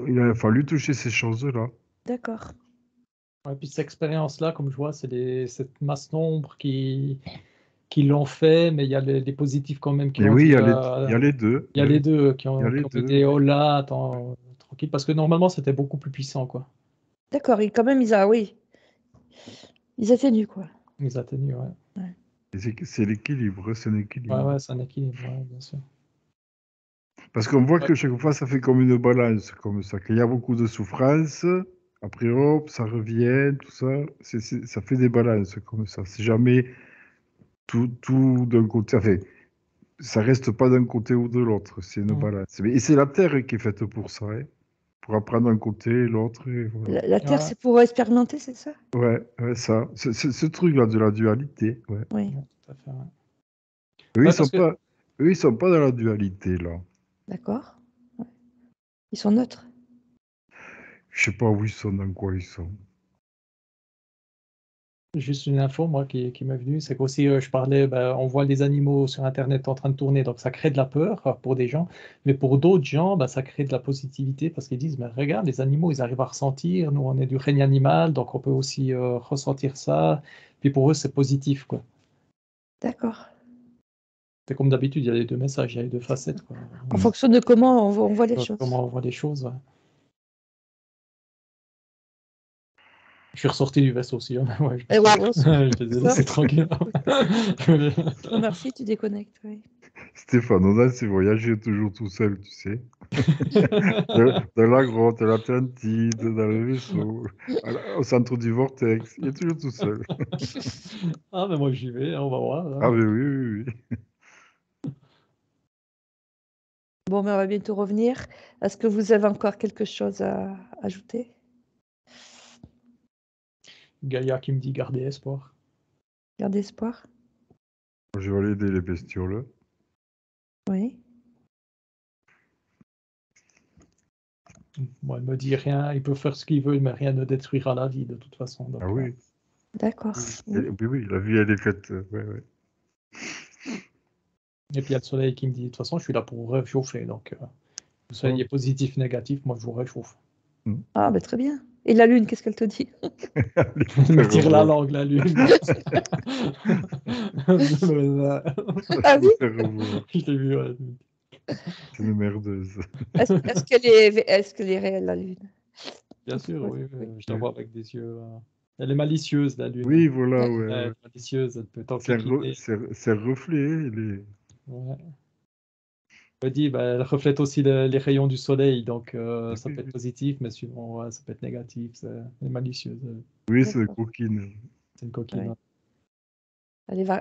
il a fallu toucher ces choses-là. D'accord. Ouais, puis cette expérience-là, comme je vois, c'est cette masse nombre qui l'ont fait, mais il y a les positifs quand même qui Et ont oui, dit, il y a les deux. il y a les deux Il y a qui les ont deux. dit, oh là, attends, tranquille, parce que normalement, c'était beaucoup plus puissant, quoi. D'accord, et quand même, oui, ils atténuent, quoi. Ils atténuent, ouais. Ouais. Et c'est l'équilibre, c'est un équilibre. Ouais, c'est un équilibre, ouais, bien sûr. Parce qu'on voit Ouais. que chaque fois, ça fait comme une balance, comme ça. Qu'il y a beaucoup de souffrance, après, hop, ça revient, tout ça. Ça fait des balances comme ça. C'est jamais tout d'un côté. Enfin, ça reste pas d'un côté ou de l'autre. C'est une balance. Et c'est la Terre qui est faite pour ça, hein. Pour apprendre un côté, l'autre, et voilà. La Terre, Ouais, c'est pour expérimenter, c'est ça? Ouais, ça. Ce truc-là de la dualité, ouais. Oui, ouais, tout à fait, ouais. Eux, Ouais, parce que ils sont pas dans la dualité, là. d'accord. Ouais. Ils sont neutres. Je sais pas où ils sont, dans quoi ils sont. juste une info, moi, qui m'est venue, c'est qu'aussi, je parlais, on voit les animaux sur Internet en train de tourner, donc ça crée de la peur pour des gens, mais pour d'autres gens, ça crée de la positivité parce qu'ils disent, mais regarde, les animaux, ils arrivent à ressentir, nous, on est du règne animal, donc on peut aussi ressentir ça, puis pour eux, c'est positif, quoi. D'accord. C'est comme d'habitude, il y a les deux messages, il y a les deux facettes, quoi. En fonction de comment on voit les choses. Comment on voit les choses, ouais. Je suis ressorti du vaisseau aussi, hein. Ouais, Eh ouais, ouais, je les ai laissés tranquilles. je te remercie, tu déconnectes. Oui. Stéphane, on a ses voyages toujours tout seul, tu sais. Dans la grotte, à l'Atlantide, dans le vaisseau, au centre du vortex. Il est toujours tout seul. Ah, mais moi j'y vais, on va voir, hein. Ah, mais oui, oui, oui. Bon, mais on va bientôt revenir. Est-ce que vous avez encore quelque chose à ajouter? Gaïa qui me dit garder espoir. Gardez espoir. Je vais aller aider les bestioles. Oui. Moi, elle me dit rien, il peut faire ce qu'il veut, mais rien ne détruira la vie de toute façon. Donc, Ah oui. D'accord. Oui, oui, la vie, elle est faite. Ouais, ouais. Et puis il y a le soleil qui me dit, de toute façon, je suis là pour réchauffer. Donc, vous soyez positif, négatif, moi je vous réchauffe. Ah, ben très bien. Et la lune, qu'est-ce qu'elle te dit? Elle me tire la langue, la lune. Ah oui? Je l'ai vu, ouais. C'est une merdeuse. Est-ce qu'elle est réelle, la lune? Bien sûr, Ouais, oui, oui. je la vois avec des yeux. Elle est malicieuse, la lune. Oui, voilà, Ouais. ouais. Elle ouais. est malicieuse, elle peut C'est t'enquiquiner. un reflet. Elle est... Ouais. Elle dit, bah, elle reflète aussi les rayons du soleil, donc ça peut être positif, mais suivant, ouais, ça peut être négatif. Elle est malicieuse. Oui, c'est une D'accord. coquine. C'est une coquine. Ouais.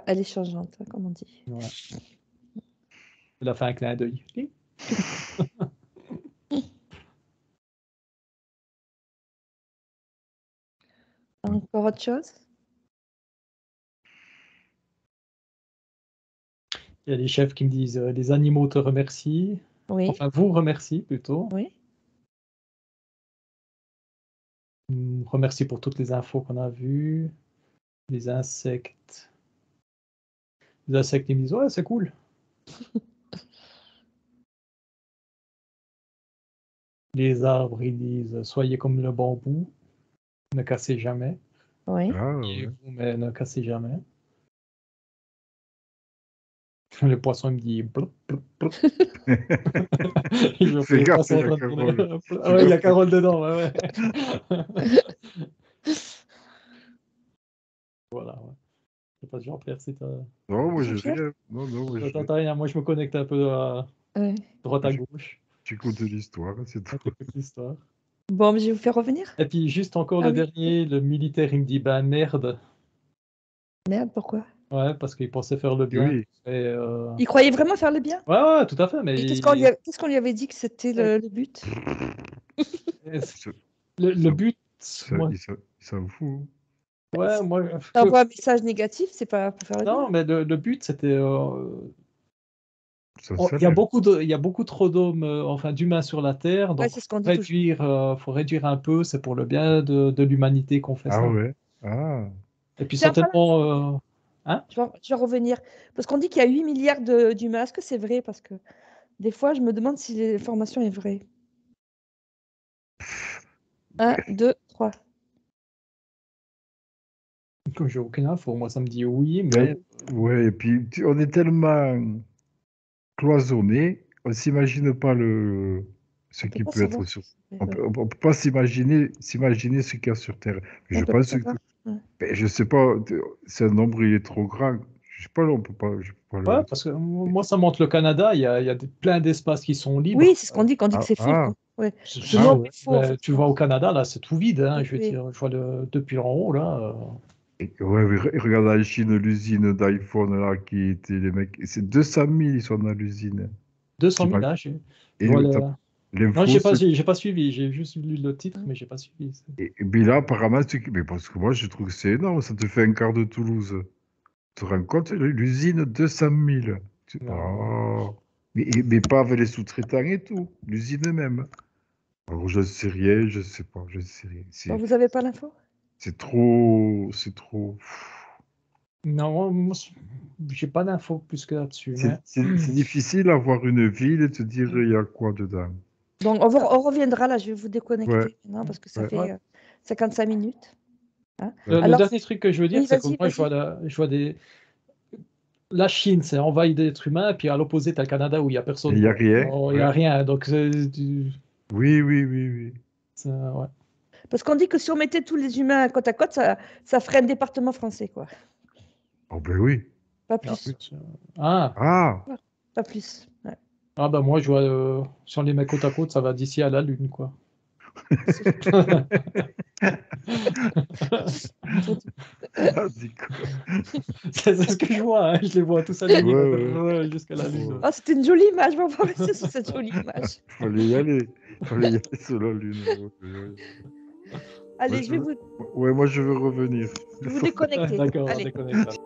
Elle est changeante, hein, comme on dit. Ouais. Elle a fait un clin d'œil. Encore autre chose? Il y a des chefs qui me disent les animaux te remercient. Oui. Enfin, vous remercie plutôt. Oui. Remercie pour toutes les infos qu'on a vues. Les insectes. Les insectes, ils me disent ouais, c'est cool. Les arbres, ils disent soyez comme le bambou, ne cassez jamais. Oui. Ah, Et ouais. vous, mais ne cassez jamais. Le poisson, il me dit blop, blop, blop. Je Fais les gaffe, poissons il y en a train de Carole. tourner. Fais Ouais, il y a gaffe. Carole dedans, ouais, ouais. Voilà, ouais. Je sais pas, Jean-Pierre, c'est Non, moi, j'ai Jean-Pierre? rien. Non, non, moi, t'as rien. Moi, je me connecte un peu à Oui. droite à gauche. j'écoute de l'histoire, c'est Ouais, tout. t'écoutes l'histoire. Bon, mais je vais vous faire revenir. Et puis, juste encore Ah le oui. dernier, le militaire, il me dit ben merde. Merde, pourquoi? Ouais, parce qu'il pensait faire le bien. Oui. Et, Il croyait vraiment faire le bien? ouais, ouais, tout à fait. Mais Et qu'est-ce qu'on lui avait dit que c'était le but? le but, moi, Il s'en fout. ouais, moi, T'envoies un message négatif, c'est pas pour faire le bien. non, mais le but, c'était. Ça Il y a beaucoup trop d'hommes, enfin d'humains sur la Terre, Ouais, donc c'est ce qu'on dit toujours. faut réduire un peu, c'est pour le bien de l'humanité qu'on fait Ah ça. ouais. Ah. Et puis Tiens, voilà, certainement, hein? je vais revenir. Parce qu'on dit qu'il y a 8 milliards d'humains. Est-ce que c'est vrai? Parce que des fois, je me demande si l'information est vraie. 1, 2, 3. Comme j'ai aucune info, moi ça me dit oui, Mais, mais ouais, et puis on est tellement cloisonné, on s'imagine pas ce On peut qui pas peut être savoir. sur. Mais On ouais, peut pas s'imaginer ce qu'il y a sur Terre. Mais on je peut pas pense que, savoir. Ouais. ben, je sais pas, c'est un nombre, il est trop grand. Je sais pas, on peut pas, je peux pas ouais, le. parce que moi ça montre le Canada, il y a plein d'espaces qui sont Oui, libres. c'est ce qu'on dit quand on dit que Ah, c'est faux. ah, Ouais. Ce Ce ah nombre ouais. est faux, tu vois effectivement. au Canada, là, c'est tout vide, hein, je veux Oui. dire, je vois depuis en haut, là. Ouais, mais regarde en Chine, l'usine d'iPhone, là, qui était les mecs, c'est 200 000, ils sont dans l'usine. 200 000, T'imagines- là, je Et vois le. Non, l'info, j'ai pas suivi, j'ai juste lu le titre, mais j'ai pas suivi. et puis là, apparemment, mais parce que moi, je trouve que c'est énorme, ça te fait un quart de Toulouse. Tu te rends compte, l'usine 200 000. Non. Oh. Mais pas avec les sous-traitants et tout, l'usine même. Alors, je ne sais rien, je ne sais pas, je ne sais rien. Bon, vous avez pas l'info? C'est trop. Non, moi, j'ai pas d'infos plus que là-dessus, mais C'est difficile à voir une ville et te dire il y a quoi dedans. Donc, on reviendra là. Je vais vous Ouais, déconnecter maintenant parce que ça ouais. fait 55 minutes. Hein. le Alors, dernier truc que je veux dire, oui, c'est que vas-y, moi, vas-y. je vois des. La Chine, c'est envahi d'êtres humains, puis à l'opposé, t'as le Canada où il n'y a personne. Il n'y a rien. Il n'y a rien, donc Oui, oui, oui, oui. ouais. Parce qu'on dit que si on mettait tous les humains côte à côte, ça ferait un département français, quoi. Oh ben oui. Pas Il y a plus. plus, Ah, Ah, Pas plus. Ouais. ah bah moi, je vois, si on les met côte à côte, ça va d'ici à la Lune, quoi. vas-y, quoi. C'est ce que je vois, hein. Je les vois tous alignés Ouais. jusqu'à la Lune. Ouais. Ah, c'était une jolie image. On va rester sur cette jolie image. Fallait y aller. Fallait y aller sur la Lune. Ouais. Allez, Moi, je vais vous Ouais, moi je veux revenir. déconnecter. D'accord, on Allez. déconnecte.